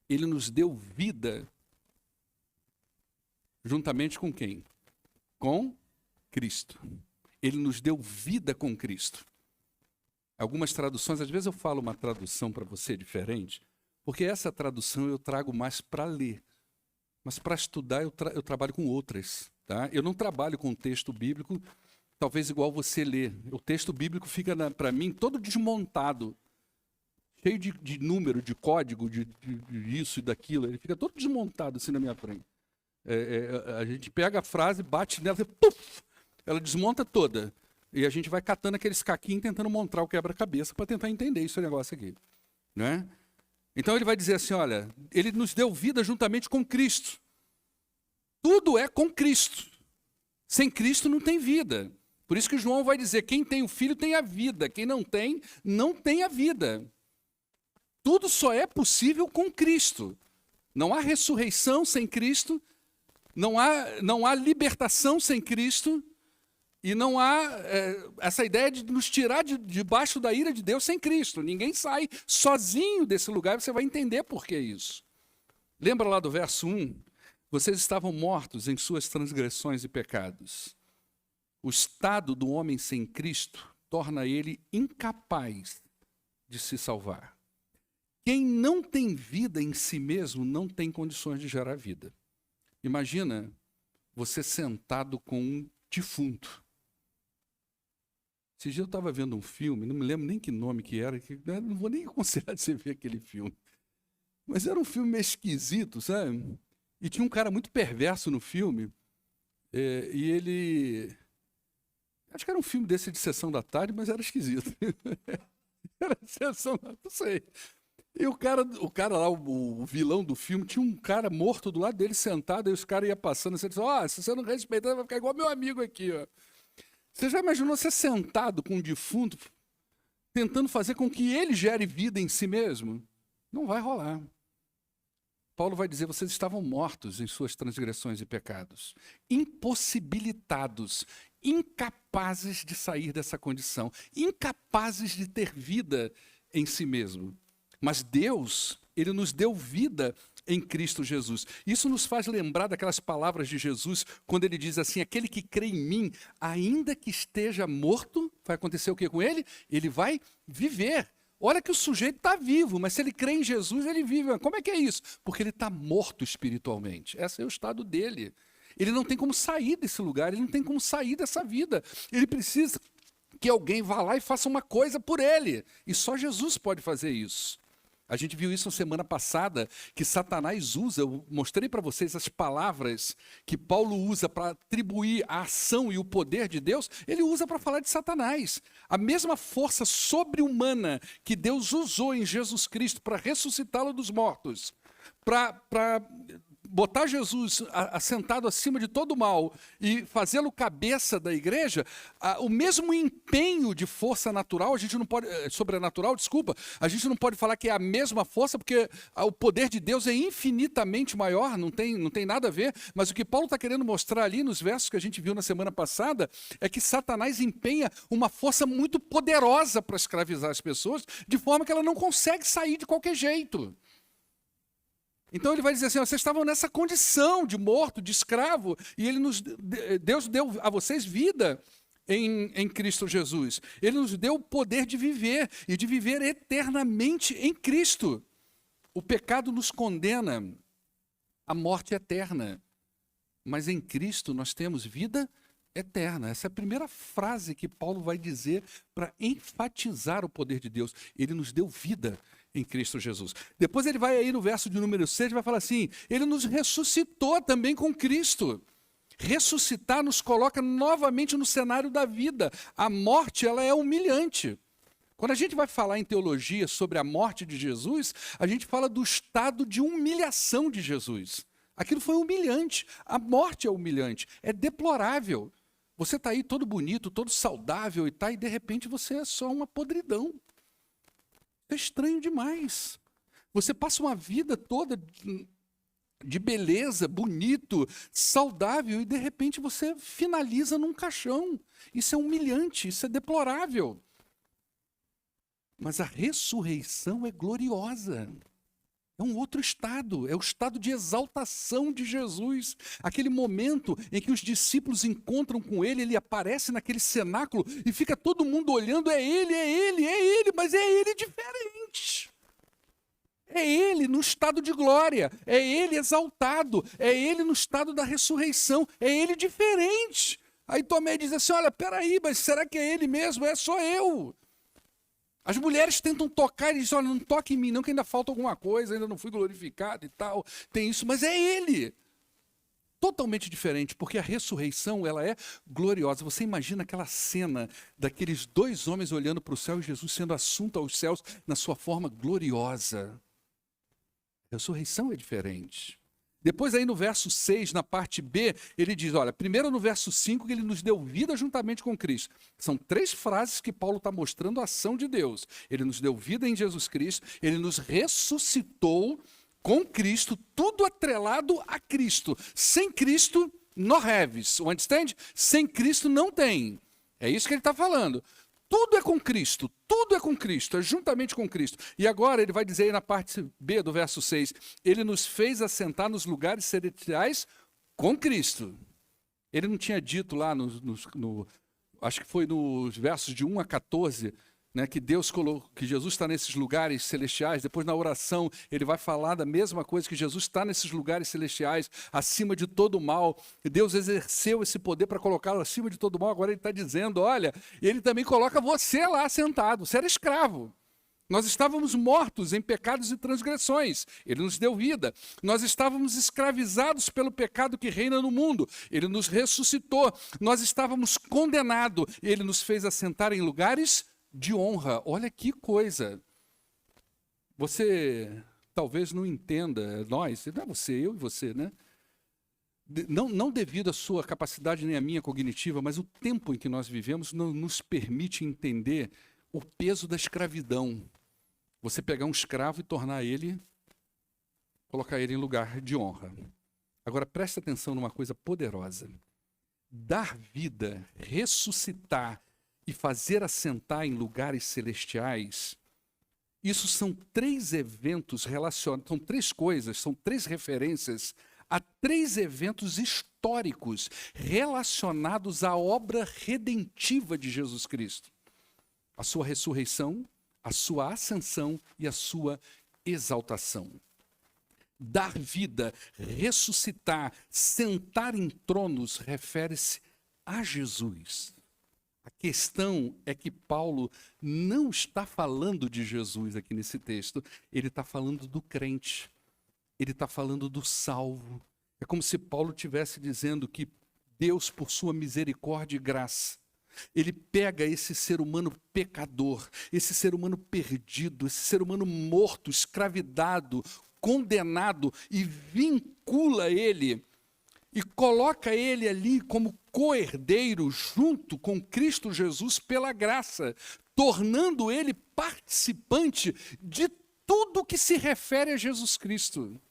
[SPEAKER 1] Ele nos deu vida juntamente com quem? Com Cristo. Ele nos deu vida com Cristo. Algumas traduções, às vezes eu falo uma tradução para você diferente, porque essa tradução eu trago mais para ler. Mas para estudar eu trabalho com outras. Tá? Eu não trabalho com texto bíblico, talvez igual você lê. O texto bíblico fica, para mim, todo desmontado. Cheio de número, de código, de isso e daquilo. Ele fica todo desmontado assim na minha frente. A gente pega a frase, bate nela, puff, ela desmonta toda. E a gente vai catando aqueles caquinhos, tentando montar o quebra-cabeça para tentar entender esse negócio aqui. Né? Então ele vai dizer assim, olha, ele nos deu vida juntamente com Cristo. Tudo é com Cristo. Sem Cristo não tem vida. Por isso que João vai dizer, quem tem o Filho tem a vida. Quem não tem, não tem a vida. Tudo só é possível com Cristo. Não há ressurreição sem Cristo, não há libertação sem Cristo, e não há essa ideia de nos tirar debaixo da ira de Deus sem Cristo. Ninguém sai sozinho desse lugar, você vai entender por que isso. Lembra lá do verso 1? Vocês estavam mortos em suas transgressões e pecados. O estado do homem sem Cristo torna ele incapaz de se salvar. Quem não tem vida em si mesmo não tem condições de gerar vida. Imagina você sentado com um defunto. Esse dia eu estava vendo um filme, não me lembro nem que nome que era, não vou nem aconselhar você ver aquele filme. Mas era um filme meio esquisito, sabe? E tinha um cara muito perverso no filme, e ele... Acho que era um filme desse de Sessão da Tarde, mas era esquisito. Era Sessão da Tarde, não sei. E o cara lá, o vilão do filme, tinha um cara morto do lado dele sentado, e os caras iam passando, e ele disse, se você não respeitar, vai ficar igual meu amigo aqui, ó. Você já imaginou você sentado com um defunto, tentando fazer com que ele gere vida em si mesmo? Não vai rolar. Paulo vai dizer, vocês estavam mortos em suas transgressões e pecados, impossibilitados, incapazes de sair dessa condição, incapazes de ter vida em si mesmo. Mas Deus, ele nos deu vida em Cristo Jesus. Isso nos faz lembrar daquelas palavras de Jesus, quando ele diz assim, aquele que crê em mim, ainda que esteja morto, vai acontecer o que com ele? Ele vai viver. Olha que o sujeito está vivo, mas se ele crê em Jesus, ele vive. Como é que é isso? Porque ele está morto espiritualmente. Esse é o estado dele. Ele não tem como sair desse lugar, ele não tem como sair dessa vida. Ele precisa que alguém vá lá e faça uma coisa por ele. E só Jesus pode fazer isso. A gente viu isso na semana passada, que Satanás usa, eu mostrei para vocês as palavras que Paulo usa para atribuir a ação e o poder de Deus, ele usa para falar de Satanás. A mesma força sobre-humana que Deus usou em Jesus Cristo para ressuscitá-lo dos mortos, para botar Jesus assentado acima de todo o mal e fazê-lo cabeça da igreja, o mesmo empenho de força natural, a gente não pode, sobrenatural, desculpa, a gente não pode falar que é a mesma força, porque o poder de Deus é infinitamente maior, não tem nada a ver, mas o que Paulo está querendo mostrar ali nos versos que a gente viu na semana passada, é que Satanás empenha uma força muito poderosa para escravizar as pessoas, de forma que ela não consegue sair de qualquer jeito. Então ele vai dizer assim, vocês estavam nessa condição de morto, de escravo, e Deus deu a vocês vida em Cristo Jesus. Ele nos deu o poder de viver, e de viver eternamente em Cristo. O pecado nos condena à morte eterna, mas em Cristo nós temos vida eterna. Essa é a primeira frase que Paulo vai dizer para enfatizar o poder de Deus. Ele nos deu vida em Cristo Jesus. Depois ele vai aí no verso de número 6, vai falar assim, ele nos ressuscitou também com Cristo. Ressuscitar nos coloca novamente no cenário da vida. A morte, ela é humilhante. Quando a gente vai falar em teologia sobre a morte de Jesus, a gente fala do estado de humilhação de Jesus. Aquilo foi humilhante. A morte é humilhante, é deplorável. Você está aí todo bonito, todo saudável e de repente você é só uma podridão. É estranho demais. Você passa uma vida toda de beleza, bonito, saudável, e de repente você finaliza num caixão. Isso é humilhante, isso é deplorável. Mas a ressurreição é gloriosa. É um outro estado, é o estado de exaltação de Jesus. Aquele momento em que os discípulos encontram com ele, ele aparece naquele cenáculo e fica todo mundo olhando, é ele, mas é ele diferente. É ele no estado de glória, é ele exaltado, é ele no estado da ressurreição, é ele diferente. Aí Tomé diz assim, olha, peraí, mas será que é ele mesmo? É só eu. As mulheres tentam tocar e dizem, olha, não toque em mim não, que ainda falta alguma coisa, ainda não fui glorificado e tal, tem isso, mas é ele. Totalmente diferente, porque a ressurreição, ela é gloriosa. Você imagina aquela cena daqueles dois homens olhando para o céu e Jesus sendo assunto aos céus na sua forma gloriosa. A ressurreição é diferente. Depois aí no verso 6, na parte B, ele diz, olha, primeiro no verso 5, que ele nos deu vida juntamente com Cristo. São 3 frases que Paulo está mostrando a ação de Deus. Ele nos deu vida em Jesus Cristo, ele nos ressuscitou com Cristo, tudo atrelado a Cristo. Sem Cristo, no reves. Understand? Sem Cristo não tem. É isso que ele está falando. Tudo é com Cristo, é juntamente com Cristo. E agora ele vai dizer aí na parte B do verso 6, ele nos fez assentar nos lugares celestiais com Cristo. Ele não tinha dito lá, acho que foi nos versos de 1 a 14, né, que Deus colocou, que Jesus está nesses lugares celestiais. Depois na oração ele vai falar da mesma coisa, que Jesus está nesses lugares celestiais, acima de todo o mal. E Deus exerceu esse poder para colocá-lo acima de todo o mal. Agora ele está dizendo, olha, ele também coloca você lá sentado. Você era escravo. Nós estávamos mortos em pecados e transgressões. Ele nos deu vida. Nós estávamos escravizados pelo pecado que reina no mundo. Ele nos ressuscitou. Nós estávamos condenados. Ele nos fez assentar em lugares de honra. Olha que coisa. Você talvez não entenda, nós, não é você, eu e você, né? Não devido à sua capacidade nem à minha cognitiva, mas o tempo em que nós vivemos não nos permite entender o peso da escravidão. Você pegar um escravo e tornar ele, colocar ele em lugar de honra. Agora preste atenção numa coisa poderosa. Dar vida, ressuscitar e fazer assentar em lugares celestiais, isso são 3 eventos relacionados, são 3 coisas, são 3 referências a 3 eventos históricos relacionados à obra redentiva de Jesus Cristo. A sua ressurreição, a sua ascensão e a sua exaltação. Dar vida, ressuscitar, sentar em tronos, refere-se a Jesus. A questão é que Paulo não está falando de Jesus aqui nesse texto, ele está falando do crente, ele está falando do salvo. É como se Paulo estivesse dizendo que Deus, por sua misericórdia e graça, ele pega esse ser humano pecador, esse ser humano perdido, esse ser humano morto, escravidado, condenado, e vincula ele e coloca ele ali como co-herdeiro junto com Cristo Jesus pela graça, tornando ele participante de tudo que se refere a Jesus Cristo.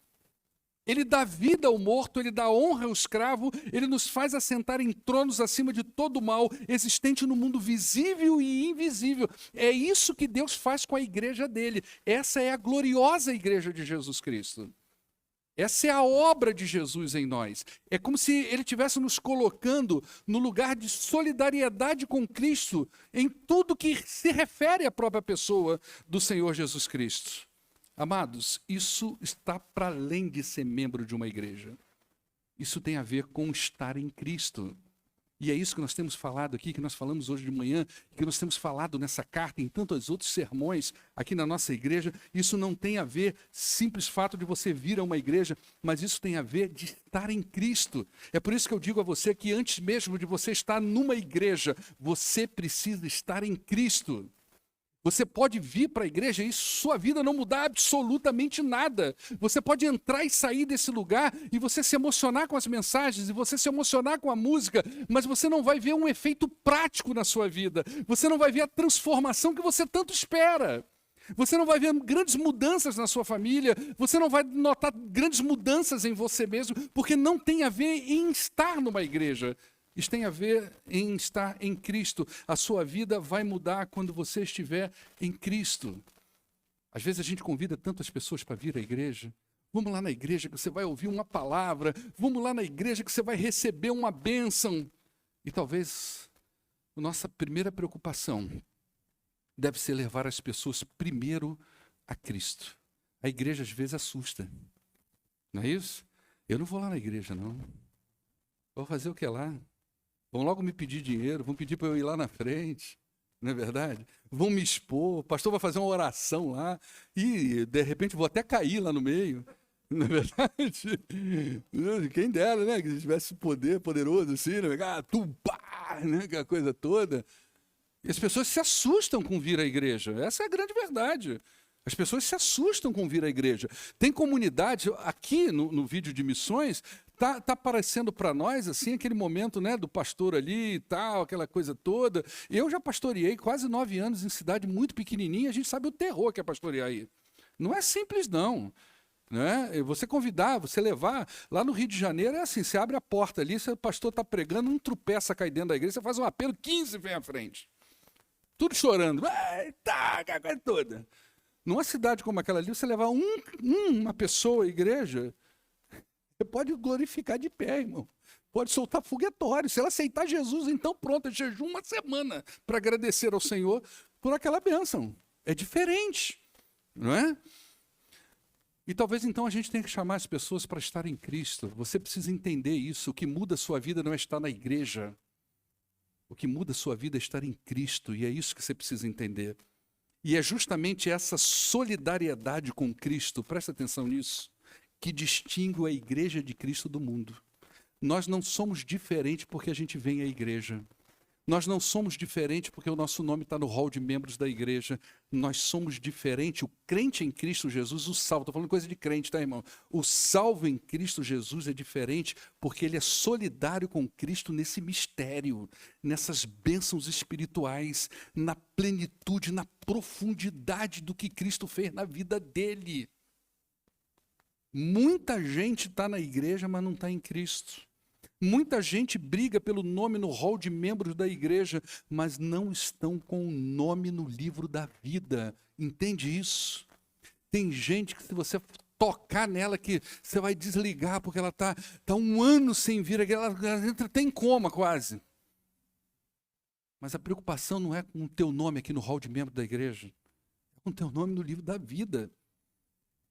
[SPEAKER 1] Ele dá vida ao morto, ele dá honra ao escravo, ele nos faz assentar em tronos acima de todo o mal existente no mundo visível e invisível. É isso que Deus faz com a igreja dele. Essa é a gloriosa igreja de Jesus Cristo. Essa é a obra de Jesus em nós. É como se ele estivesse nos colocando no lugar de solidariedade com Cristo em tudo que se refere à própria pessoa do Senhor Jesus Cristo. Amados, isso está para além de ser membro de uma igreja. Isso tem a ver com estar em Cristo. E é isso que nós temos falado aqui, que nós falamos hoje de manhã, que nós temos falado nessa carta, em tantos outros sermões aqui na nossa igreja. Isso não tem a ver simples fato de você vir a uma igreja, mas isso tem a ver de estar em Cristo. É por isso que eu digo a você que antes mesmo de você estar numa igreja, você precisa estar em Cristo. Você pode vir para a igreja e sua vida não mudar absolutamente nada. Você pode entrar e sair desse lugar e você se emocionar com as mensagens e você se emocionar com a música, mas você não vai ver um efeito prático na sua vida. Você não vai ver a transformação que você tanto espera. Você não vai ver grandes mudanças na sua família, você não vai notar grandes mudanças em você mesmo, porque não tem a ver em estar numa igreja. Isso tem a ver em estar em Cristo. A sua vida vai mudar quando você estiver em Cristo. Às vezes a gente convida tantas pessoas para vir à igreja. Vamos lá na igreja que você vai ouvir uma palavra. Vamos lá na igreja que você vai receber uma bênção. E talvez a nossa primeira preocupação deve ser levar as pessoas primeiro a Cristo. A igreja às vezes assusta. Não é isso? Eu não vou lá na igreja, não. Vou fazer o que lá? Vão logo me pedir dinheiro, vão pedir para eu ir lá na frente. Não é verdade? Vão me expor, o pastor vai fazer uma oração lá e, de repente, vou até cair lá no meio. Não é verdade? Quem dera, né? Que tivesse poder poderoso assim, né? Tupá, né? Aquela coisa toda. E as pessoas se assustam com vir à igreja. Essa é a grande verdade. As pessoas se assustam com vir à igreja. Tem comunidade, aqui no vídeo de missões, tá aparecendo para nós, assim, aquele momento, né, do pastor ali e tal, aquela coisa toda. Eu já pastoreei quase 9 anos em cidade muito pequenininha, a gente sabe o terror que é pastorear aí. Não é simples, não. Né? Você convidar, você levar, lá no Rio de Janeiro é assim, você abre a porta ali, se o pastor está pregando, um tropeça, cai dentro da igreja, você faz um apelo, 15 vem à frente. Tudo chorando. Eita, aquela coisa toda. Numa cidade como aquela ali, você levar uma pessoa à igreja, você pode glorificar de pé, irmão. Pode soltar foguetório. Se ela aceitar Jesus, então pronto, jejum uma semana para agradecer ao Senhor por aquela bênção. É diferente, não é? E talvez então a gente tenha que chamar as pessoas para estar em Cristo. Você precisa entender isso. O que muda a sua vida não é estar na igreja. O que muda a sua vida é estar em Cristo. E é isso que você precisa entender. E é justamente essa solidariedade com Cristo, presta atenção nisso, que distingue a igreja de Cristo do mundo. Nós não somos diferentes porque a gente vem à igreja. Nós não somos diferentes porque o nosso nome está no hall de membros da igreja. Nós somos diferentes. O crente em Cristo Jesus, o salvo, estou falando coisa de crente, tá, irmão? O salvo em Cristo Jesus é diferente porque ele é solidário com Cristo nesse mistério, nessas bênçãos espirituais, na plenitude, na profundidade do que Cristo fez na vida dele. Muita gente está na igreja, mas não está em Cristo. Muita gente briga pelo nome no hall de membros da igreja, mas não estão com o nome no livro da vida. Entende isso? Tem gente que se você tocar nela, que você vai desligar, porque ela tá 1 ano sem vir, ela entra até em coma quase. Mas a preocupação não é com o teu nome aqui no hall de membros da igreja, é com o teu nome no livro da vida.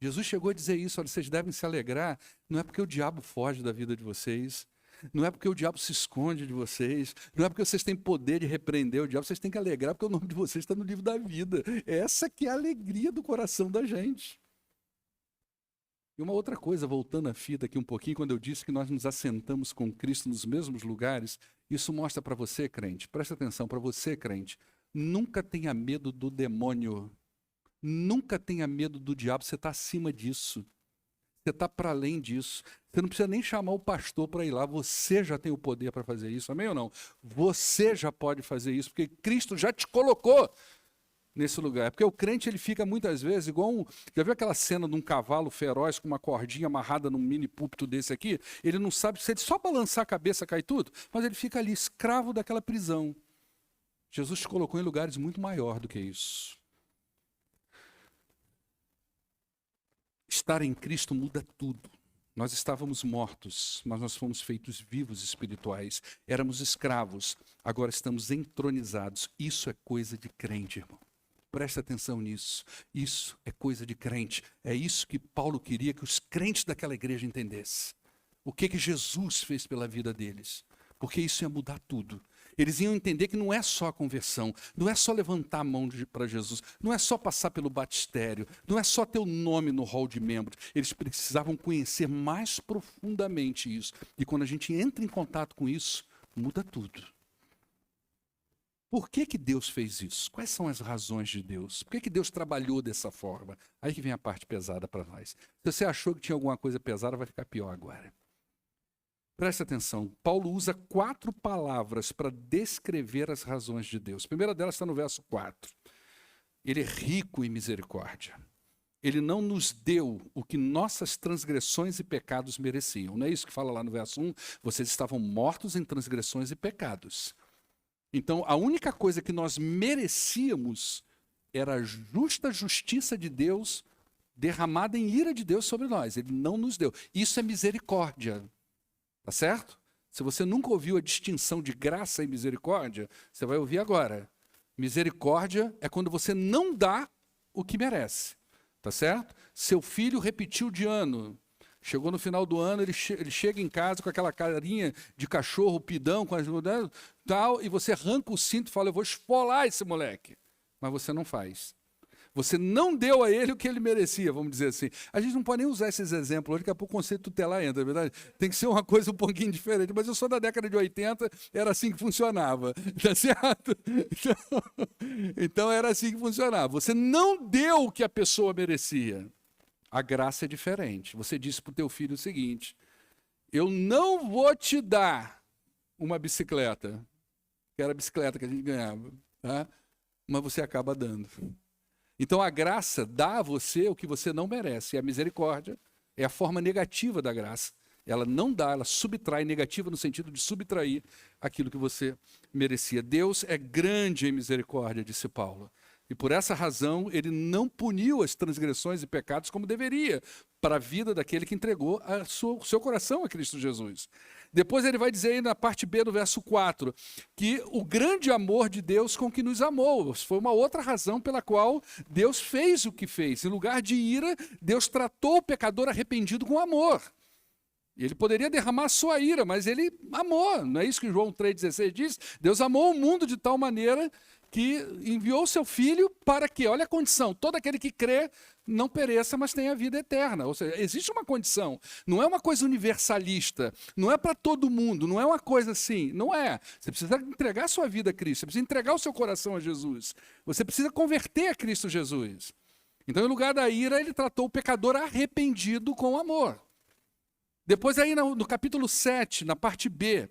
[SPEAKER 1] Jesus chegou a dizer isso, olha, vocês devem se alegrar, não é porque o diabo foge da vida de vocês, não é porque o diabo se esconde de vocês, não é porque vocês têm poder de repreender o diabo, vocês têm que alegrar porque o nome de vocês está no livro da vida. Essa que é a alegria do coração da gente. E uma outra coisa, voltando à fita aqui um pouquinho, quando eu disse que nós nos assentamos com Cristo nos mesmos lugares, isso mostra para você, crente, presta atenção, para você, crente, nunca tenha medo do demônio, nunca tenha medo do diabo, você está acima disso. Você está para além disso. Você não precisa nem chamar o pastor para ir lá. Você já tem o poder para fazer isso. Amém ou não? Você já pode fazer isso, porque Cristo já te colocou nesse lugar. Porque o crente, ele fica muitas vezes igual já viu aquela cena de um cavalo feroz com uma cordinha amarrada num mini púlpito desse aqui? Ele não sabe se ele só balançar a cabeça cai tudo, mas ele fica ali escravo daquela prisão. Jesus te colocou em lugares muito maior do que isso. Estar em Cristo muda tudo. Nós estávamos mortos, mas nós fomos feitos vivos espirituais. Éramos escravos, agora estamos entronizados. Isso é coisa de crente, irmão. Presta atenção nisso. Isso é coisa de crente. É isso que Paulo queria que os crentes daquela igreja entendessem. O que Jesus fez pela vida deles. Porque isso ia mudar tudo. Eles iam entender que não é só a conversão, não é só levantar a mão para Jesus, não é só passar pelo batistério, não é só ter o nome no hall de membros. Eles precisavam conhecer mais profundamente isso. E quando a gente entra em contato com isso, muda tudo. Por que Deus fez isso? Quais são as razões de Deus? Por que Deus trabalhou dessa forma? Aí que vem a parte pesada para nós. Se você achou que tinha alguma coisa pesada, vai ficar pior agora. Presta atenção, Paulo usa 4 palavras para descrever as razões de Deus. A primeira delas está no verso 4. ele é rico em misericórdia. Ele não nos deu o que nossas transgressões e pecados mereciam. Não é isso que fala lá no verso 1? Vocês estavam mortos em transgressões e pecados. Então, a única coisa que nós merecíamos era a justa justiça de Deus derramada em ira de Deus sobre nós. Ele não nos deu. Isso é misericórdia. Tá certo? Se você nunca ouviu a distinção de graça e misericórdia, você vai ouvir agora. Misericórdia é quando você não dá o que merece. Tá certo? Seu filho repetiu de ano. Chegou no final do ano, ele chega em casa com aquela carinha de cachorro pidão, com as tal, e você arranca o cinto e fala, eu vou esfolar esse moleque. Mas você não faz. Você não deu a ele o que ele merecia, vamos dizer assim. A gente não pode nem usar esses exemplos hoje, daqui a pouco o conceito tutelar entra, é verdade? Tem que ser uma coisa um pouquinho diferente. Mas eu sou da década de 80, era assim que funcionava, tá certo? Então era assim que funcionava. Você não deu o que a pessoa merecia. A graça é diferente. Você disse para o teu filho o seguinte, eu não vou te dar uma bicicleta, que era a bicicleta que a gente ganhava, tá? Mas você acaba dando. Então a graça dá a você o que você não merece. E a misericórdia é a forma negativa da graça. Ela não dá, ela subtrai, negativa no sentido de subtrair aquilo que você merecia. Deus é grande em misericórdia, disse Paulo. E por essa razão ele não puniu as transgressões e pecados como deveria para a vida daquele que entregou o seu coração a Cristo Jesus. Depois ele vai dizer aí na parte B do verso 4, que o grande amor de Deus com que nos amou, foi uma outra razão pela qual Deus fez o que fez. Em lugar de ira, Deus tratou o pecador arrependido com amor. Ele poderia derramar a sua ira, mas ele amou. Não é isso que João 3,16 diz? Deus amou o mundo de tal maneira que enviou seu filho para que, olha a condição, todo aquele que crê não pereça, mas tenha vida eterna. Ou seja, existe uma condição, não é uma coisa universalista, não é para todo mundo, não é uma coisa assim, não é. Você precisa entregar a sua vida a Cristo, você precisa entregar o seu coração a Jesus, você precisa converter a Cristo Jesus. Então, em lugar da ira, ele tratou o pecador arrependido com amor. Depois aí no capítulo 7, na parte B,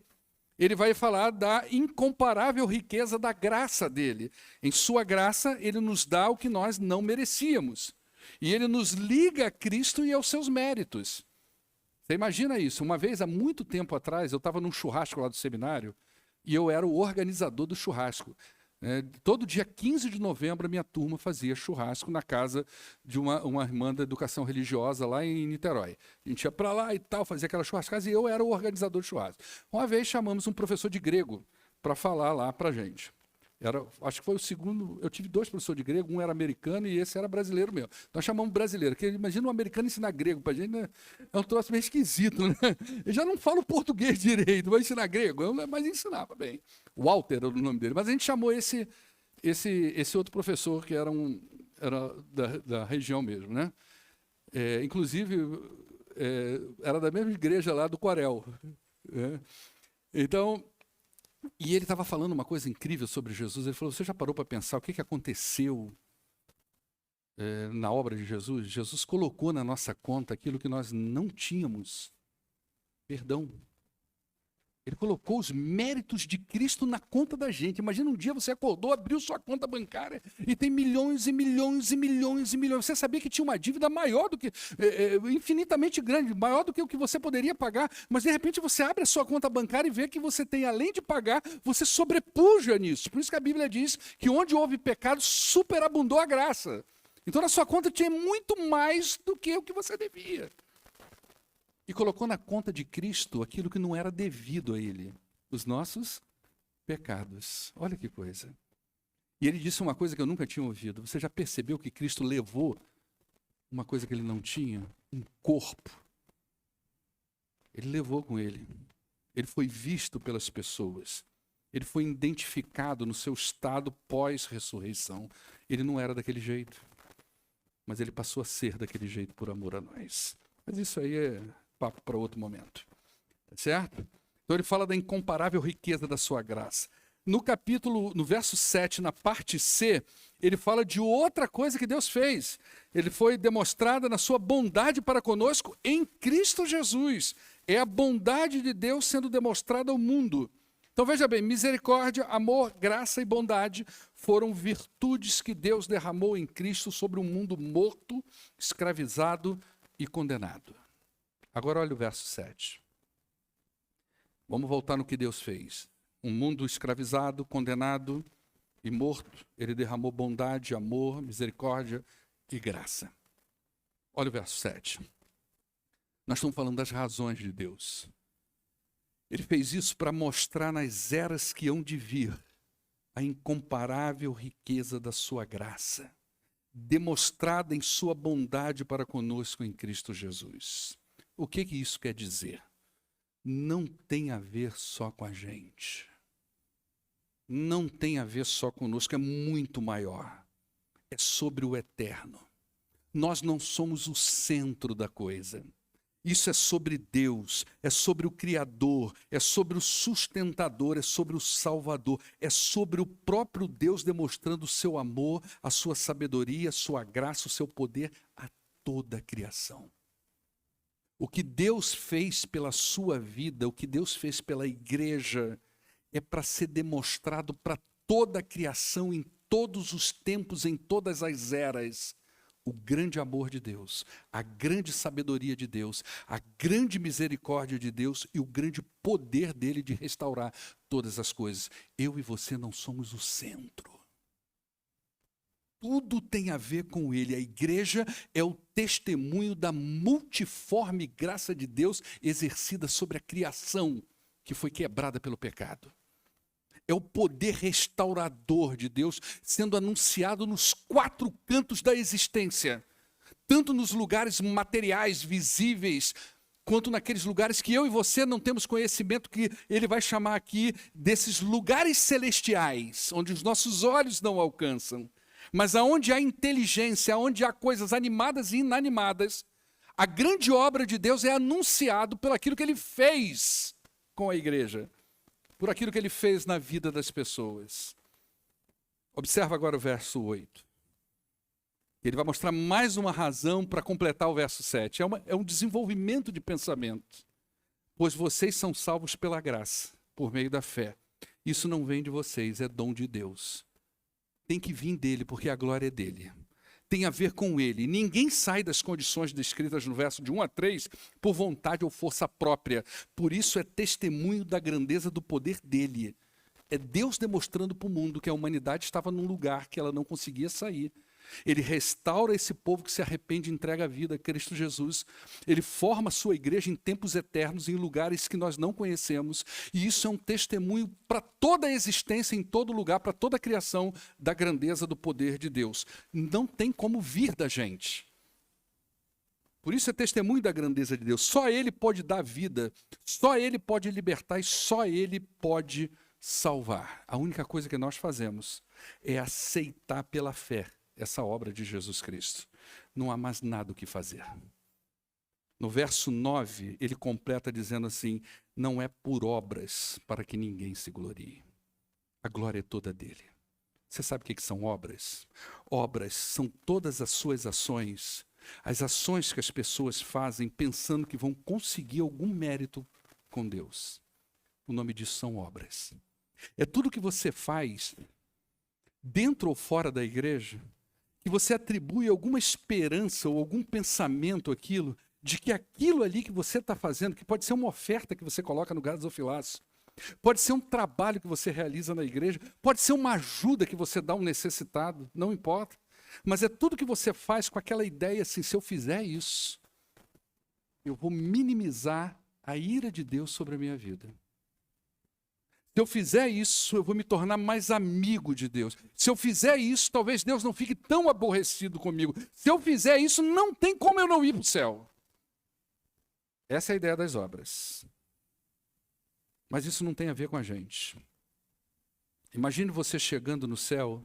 [SPEAKER 1] ele vai falar da incomparável riqueza da graça dele. Em sua graça, ele nos dá o que nós não merecíamos. E ele nos liga a Cristo e aos seus méritos. Você imagina isso? Uma vez, há muito tempo atrás, eu estava num churrasco lá do seminário e eu era o organizador do churrasco. Todo dia 15 de novembro, a minha turma fazia churrasco na casa de uma irmã da educação religiosa lá em Niterói. A gente ia para lá e tal, fazia aquela churrascada e eu era o organizador do churrasco. Uma vez chamamos um professor de grego para falar lá para a gente. Acho que foi o segundo, eu tive 2 professores de grego, um era americano e esse era brasileiro mesmo. Nós chamamos brasileiro, porque imagina um americano ensinar grego para a gente, né? É um troço meio esquisito, né? Eu já não falo português direito, vai ensinar grego, mas ensinava bem. Walter era o nome dele, mas a gente chamou esse outro professor que era da região mesmo, né? Inclusive, era da mesma igreja lá do Quarel. Então, e ele estava falando uma coisa incrível sobre Jesus. Ele falou, você já parou para pensar o que aconteceu na obra de Jesus? Jesus colocou na nossa conta aquilo que nós não tínhamos. Perdão. Ele colocou os méritos de Cristo na conta da gente. Imagina um dia você acordou, abriu sua conta bancária e tem milhões e milhões e milhões e milhões. Você sabia que tinha uma dívida maior do que, infinitamente grande, maior do que o que você poderia pagar, mas de repente você abre a sua conta bancária e vê que você tem, além de pagar, você sobrepuja nisso. Por isso que a Bíblia diz que onde houve pecado, superabundou a graça. Então na sua conta tinha muito mais do que o que você devia. E colocou na conta de Cristo aquilo que não era devido a ele, os nossos pecados. Olha que coisa. E ele disse uma coisa que eu nunca tinha ouvido. Você já percebeu que Cristo levou uma coisa que ele não tinha? Um corpo. Ele levou com ele. Ele foi visto pelas pessoas. Ele foi identificado no seu estado pós-ressurreição. Ele não era daquele jeito. Mas ele passou a ser daquele jeito por amor a nós. Mas isso aí é papo para outro momento, certo? Então ele fala da incomparável riqueza da sua graça. No verso 7, na parte C, ele fala de outra coisa que Deus fez. Ele foi demonstrada na sua bondade para conosco em Cristo Jesus. É a bondade de Deus sendo demonstrada ao mundo. Então veja bem, misericórdia, amor, graça e bondade foram virtudes que Deus derramou em Cristo sobre um mundo morto, escravizado e condenado. Agora olha o verso 7. Vamos voltar no que Deus fez. Um mundo escravizado, condenado e morto, ele derramou bondade, amor, misericórdia e graça. Olha o verso 7. Nós estamos falando das razões de Deus. Ele fez isso para mostrar nas eras que hão de vir a incomparável riqueza da sua graça, demonstrada em sua bondade para conosco em Cristo Jesus. O que isso quer dizer? Não tem a ver só com a gente. Não tem a ver só conosco, é muito maior. É sobre o eterno. Nós não somos o centro da coisa. Isso é sobre Deus, é sobre o Criador, é sobre o sustentador, é sobre o Salvador, é sobre o próprio Deus demonstrando o seu amor, a sua sabedoria, a sua graça, o seu poder a toda a criação. O que Deus fez pela sua vida, o que Deus fez pela igreja, é para ser demonstrado para toda a criação, em todos os tempos, em todas as eras. O grande amor de Deus, a grande sabedoria de Deus, a grande misericórdia de Deus e o grande poder dele de restaurar todas as coisas. Eu e você não somos o centro. Tudo tem a ver com ele. A igreja é o testemunho da multiforme graça de Deus exercida sobre a criação que foi quebrada pelo pecado. É o poder restaurador de Deus sendo anunciado nos 4 cantos da existência. Tanto nos lugares materiais, visíveis, quanto naqueles lugares que eu e você não temos conhecimento, que ele vai chamar aqui desses lugares celestiais, onde os nossos olhos não alcançam. Mas aonde há inteligência, aonde há coisas animadas e inanimadas, a grande obra de Deus é anunciado por aquilo que ele fez com a igreja. Por aquilo que ele fez na vida das pessoas. Observa agora o verso 8. Ele vai mostrar mais uma razão para completar o verso 7. É um desenvolvimento de pensamento. Pois vocês são salvos pela graça, por meio da fé. Isso não vem de vocês, é dom de Deus. Tem que vir dele, porque a glória é dele. Tem a ver com ele. Ninguém sai das condições descritas no verso de 1 a 3 por vontade ou força própria. Por isso é testemunho da grandeza do poder dele. É Deus demonstrando para o mundo que a humanidade estava num lugar que ela não conseguia sair. Ele restaura esse povo que se arrepende e entrega a vida a Cristo Jesus. Ele forma a sua igreja em tempos eternos, em lugares que nós não conhecemos. E isso é um testemunho para toda a existência, em todo lugar, para toda a criação, da grandeza do poder de Deus. Não tem como vir da gente. Por isso é testemunho da grandeza de Deus. Só Ele pode dar vida, só Ele pode libertar e só Ele pode salvar. A única coisa que nós fazemos é aceitar pela fé essa obra de Jesus Cristo. Não há mais nada o que fazer. No verso 9, ele completa dizendo assim: não é por obras para que ninguém se glorie. A glória é toda dele. Você sabe o que são obras? Obras são todas as suas ações, as ações que as pessoas fazem pensando que vão conseguir algum mérito com Deus. O nome disso são obras. É tudo que você faz, dentro ou fora da igreja, que você atribui alguma esperança ou algum pensamento àquilo, de que aquilo ali que você está fazendo, que pode ser uma oferta que você coloca no gasofilaço, pode ser um trabalho que você realiza na igreja, pode ser uma ajuda que você dá a um necessitado, não importa. Mas é tudo que você faz com aquela ideia assim: se eu fizer isso, eu vou minimizar a ira de Deus sobre a minha vida. Se eu fizer isso, eu vou me tornar mais amigo de Deus. Se eu fizer isso, talvez Deus não fique tão aborrecido comigo. Se eu fizer isso, não tem como eu não ir para o céu. Essa é a ideia das obras. Mas isso não tem a ver com a gente. Imagine você chegando no céu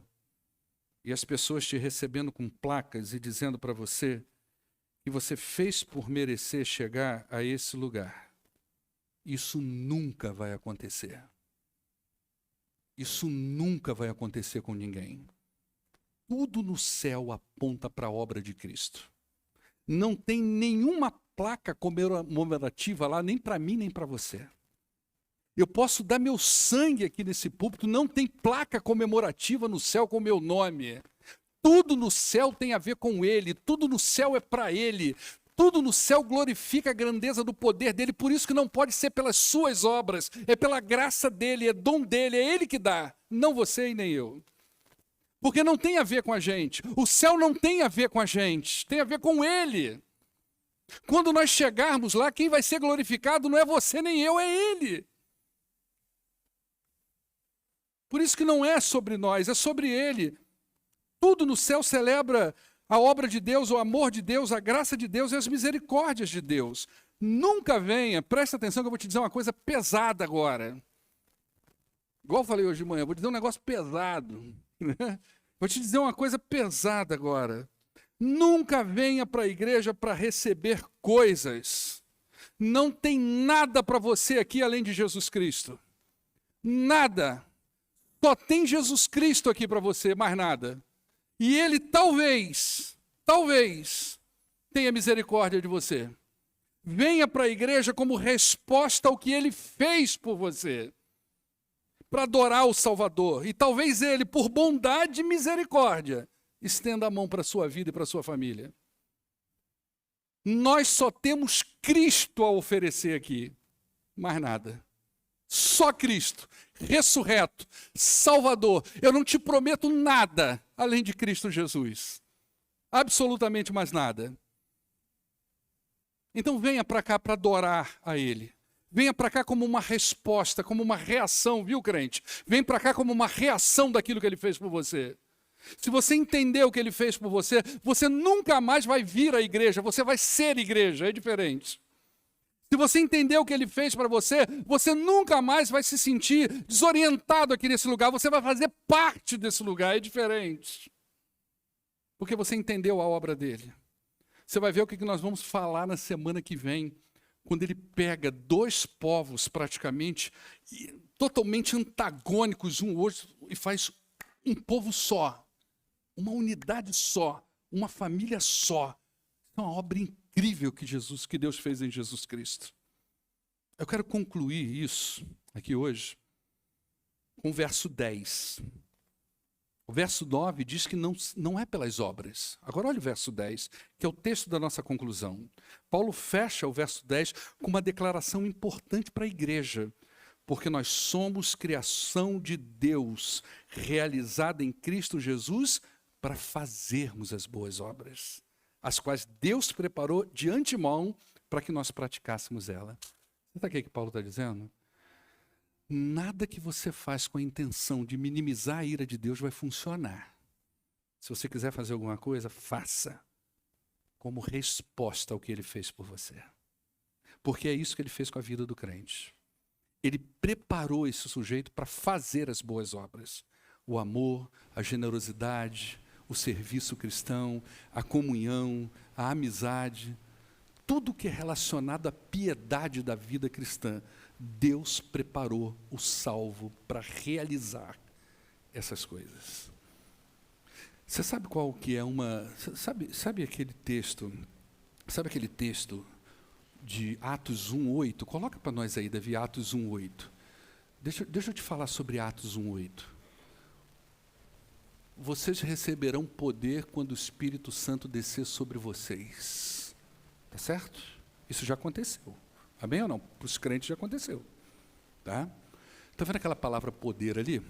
[SPEAKER 1] e as pessoas te recebendo com placas e dizendo para você que você fez por merecer chegar a esse lugar. Isso nunca vai acontecer. Isso nunca vai acontecer com ninguém. Tudo no céu aponta para a obra de Cristo. Não tem nenhuma placa comemorativa lá, nem para mim, nem para você. Eu posso dar meu sangue aqui nesse púlpito, não tem placa comemorativa no céu com o meu nome. Tudo no céu tem a ver com ele, tudo no céu é para ele, tudo no céu glorifica a grandeza do poder dele, por isso que não pode ser pelas suas obras, é pela graça dele, é dom dele, é ele que dá, não você e nem eu. Porque não tem a ver com a gente, o céu não tem a ver com a gente, tem a ver com ele. Quando nós chegarmos lá, quem vai ser glorificado não é você nem eu, é ele. Por isso que não é sobre nós, é sobre ele. Tudo no céu celebra a obra de Deus, o amor de Deus, a graça de Deus e as misericórdias de Deus. Nunca venha, presta atenção que eu vou te dizer uma coisa pesada agora. Igual eu falei hoje de manhã, vou te dizer um negócio pesado. Vou te dizer uma coisa pesada agora. Nunca venha para a igreja para receber coisas. Não tem nada para você aqui além de Jesus Cristo. Nada. Só tem Jesus Cristo aqui para você, mais nada. E ele talvez tenha misericórdia de você. Venha para a igreja como resposta ao que ele fez por você. Para adorar o Salvador. E talvez ele, por bondade e misericórdia, estenda a mão para a sua vida e para a sua família. Nós só temos Cristo a oferecer aqui. Mais nada. Só Cristo, ressurreto, Salvador. Eu não te prometo nada além de Cristo Jesus. Absolutamente mais nada. Então venha para cá para adorar a Ele. Venha para cá como uma resposta, como uma reação, viu, crente? Vem para cá como uma reação daquilo que Ele fez por você. Se você entender o que Ele fez por você, você nunca mais vai vir à igreja, você vai ser igreja, é diferente. Se você entender o que ele fez para você, você nunca mais vai se sentir desorientado aqui nesse lugar, você vai fazer parte desse lugar, é diferente. Porque você entendeu a obra dele. Você vai ver o que nós vamos falar na semana que vem, quando ele pega dois povos praticamente, totalmente antagônicos um ao outro, e faz um povo só, uma unidade só, uma família só. É uma obra incrível que Deus fez em Jesus Cristo. Eu quero concluir isso aqui hoje com o verso 10. O verso 9 diz que não é pelas obras. Agora olha o verso 10, que é o texto da nossa conclusão. Paulo fecha o verso 10 com uma declaração importante para a igreja, porque nós somos criação de Deus, realizada em Cristo Jesus, para fazermos as boas obras, as quais Deus preparou de antemão para que nós praticássemos ela. Você sabe o que Paulo está dizendo? Nada que você faz com a intenção de minimizar a ira de Deus vai funcionar. Se você quiser fazer alguma coisa, faça como resposta ao que ele fez por você. Porque é isso que ele fez com a vida do crente. Ele preparou esse sujeito para fazer as boas obras. O amor, a generosidade, o serviço cristão, a comunhão, a amizade, tudo que é relacionado à piedade da vida cristã, Deus preparou o salvo para realizar essas coisas. Você sabe qual que é sabe aquele texto, de Atos 1:8? Coloca para nós aí, Davi, Atos 1:8. Deixa eu te falar sobre Atos 1:8. Vocês receberão poder quando o Espírito Santo descer sobre vocês. Tá certo? Isso já aconteceu. Amém ou não? Para os crentes já aconteceu. Tá? Está vendo aquela palavra poder ali?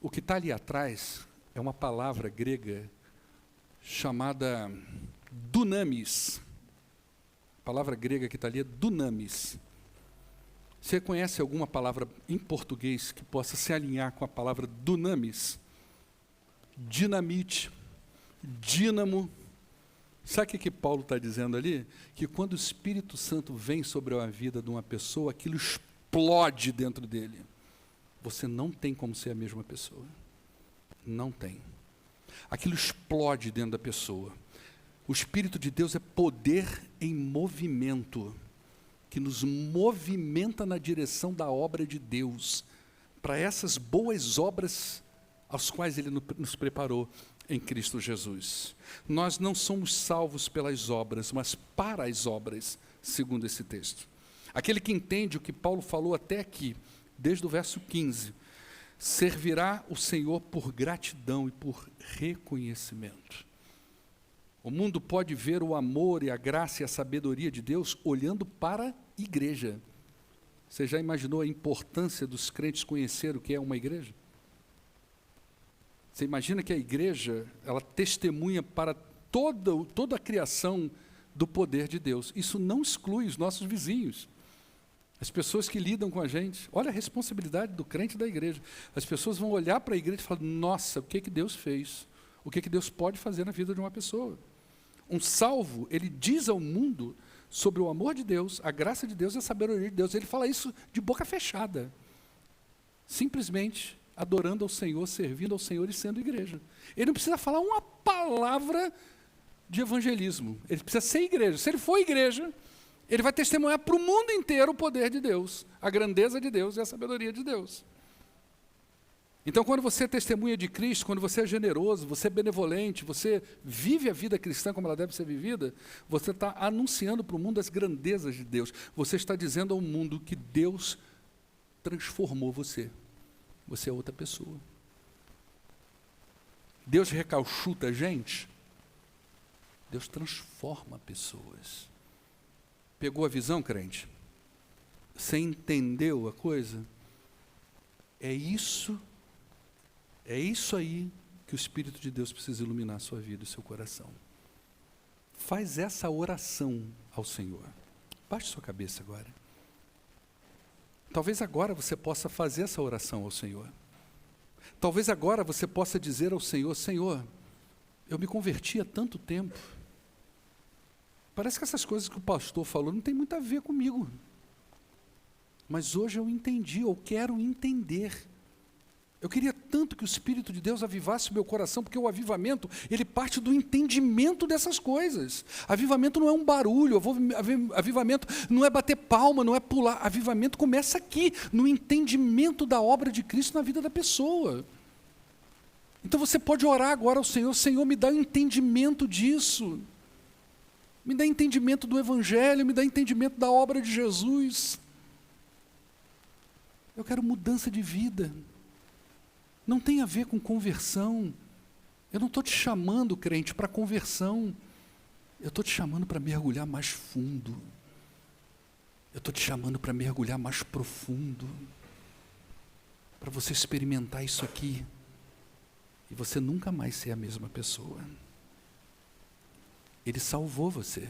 [SPEAKER 1] O que está ali atrás é uma palavra grega chamada dunamis. A palavra grega que está ali é dunamis. Você conhece alguma palavra em português que possa se alinhar com a palavra dunamis? Dinamite, dínamo. Sabe o que Paulo está dizendo ali? Que quando o Espírito Santo vem sobre a vida de uma pessoa, aquilo explode dentro dele. Você não tem como ser a mesma pessoa. Não tem. Aquilo explode dentro da pessoa. O Espírito de Deus é poder em movimento, que nos movimenta na direção da obra de Deus, para essas boas obras às quais Ele nos preparou em Cristo Jesus. Nós não somos salvos pelas obras, mas para as obras, segundo esse texto. Aquele que entende o que Paulo falou até aqui, desde o verso 15, servirá o Senhor por gratidão e por reconhecimento. O mundo pode ver o amor e a graça e a sabedoria de Deus olhando para a igreja. Você já imaginou a importância dos crentes conhecer o que é uma igreja? Você imagina que a igreja, ela testemunha para toda a criação do poder de Deus. Isso não exclui os nossos vizinhos, as pessoas que lidam com a gente. Olha a responsabilidade do crente da igreja. As pessoas vão olhar para a igreja e falar, nossa, o que Deus fez? O que Deus pode fazer na vida de uma pessoa? Um salvo, ele diz ao mundo sobre o amor de Deus, a graça de Deus e a sabedoria de Deus. Ele fala isso de boca fechada, simplesmente adorando ao Senhor, servindo ao Senhor e sendo igreja. Ele não precisa falar uma palavra de evangelismo, ele precisa ser igreja. Se ele for igreja, ele vai testemunhar para o mundo inteiro o poder de Deus, a grandeza de Deus e a sabedoria de Deus. Então, quando você é testemunha de Cristo, quando você é generoso, você é benevolente, você vive a vida cristã como ela deve ser vivida, você está anunciando para o mundo as grandezas de Deus. Você está dizendo ao mundo que Deus transformou você. Você é outra pessoa. Deus recalchuta a gente. Deus transforma pessoas. Pegou a visão, crente? Você entendeu a coisa? É isso aí que o Espírito de Deus precisa iluminar a sua vida e o seu coração. Faz essa oração ao Senhor. Baixe sua cabeça agora. Talvez agora você possa fazer essa oração ao Senhor. Talvez agora você possa dizer ao Senhor, Senhor, eu me converti há tanto tempo. Parece que essas coisas que o pastor falou não tem muito a ver comigo. Mas hoje eu entendi, eu quero entender. Eu queria tanto que o Espírito de Deus avivasse o meu coração, porque o avivamento, ele parte do entendimento dessas coisas. Avivamento não é um barulho, avivamento não é bater palma, não é pular. Avivamento começa aqui, no entendimento da obra de Cristo na vida da pessoa. Então você pode orar agora ao Senhor, Senhor, me dá um entendimento disso. Me dá entendimento do Evangelho, me dá entendimento da obra de Jesus. Eu quero mudança de vida. Não tem a ver com conversão. Eu não estou te chamando, crente, para conversão. Eu estou te chamando para mergulhar mais fundo. Eu estou te chamando para mergulhar mais profundo. Para você experimentar isso aqui. E você nunca mais ser a mesma pessoa. Ele salvou você.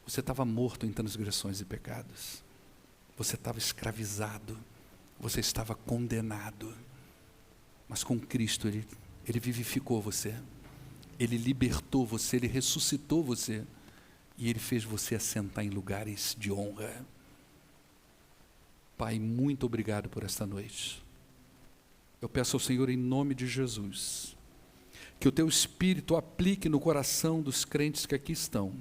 [SPEAKER 1] Você estava morto em transgressões e pecados. Você estava escravizado. Você estava condenado. Mas com Cristo, Ele vivificou você. Ele libertou você, Ele ressuscitou você. E Ele fez você assentar em lugares de honra. Pai, muito obrigado por esta noite. Eu peço ao Senhor, em nome de Jesus, que o Teu Espírito aplique no coração dos crentes que aqui estão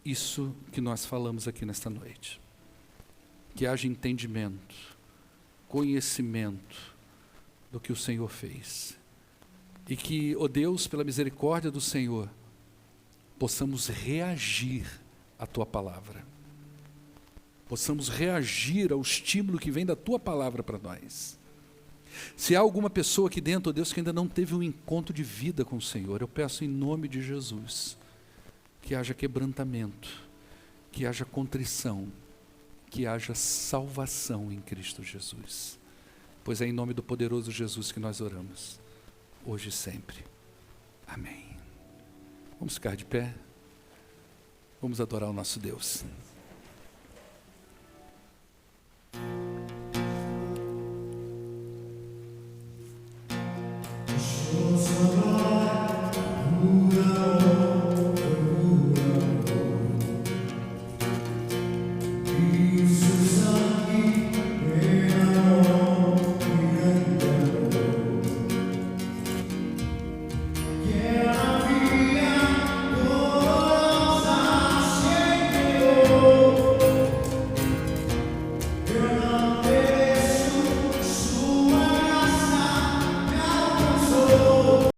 [SPEAKER 1] isso que nós falamos aqui nesta noite. Que haja entendimento, conhecimento do que o Senhor fez. E que, ó Deus, pela misericórdia do Senhor, possamos reagir à Tua palavra. Possamos reagir ao estímulo que vem da Tua palavra para nós. Se há alguma pessoa aqui dentro, ó Deus, que ainda não teve um encontro de vida com o Senhor, eu peço em nome de Jesus, que haja quebrantamento, que haja contrição, que haja salvação em Cristo Jesus. Pois é em nome do poderoso Jesus que nós oramos, hoje e sempre. Amém. Vamos ficar de pé. Vamos adorar o nosso Deus.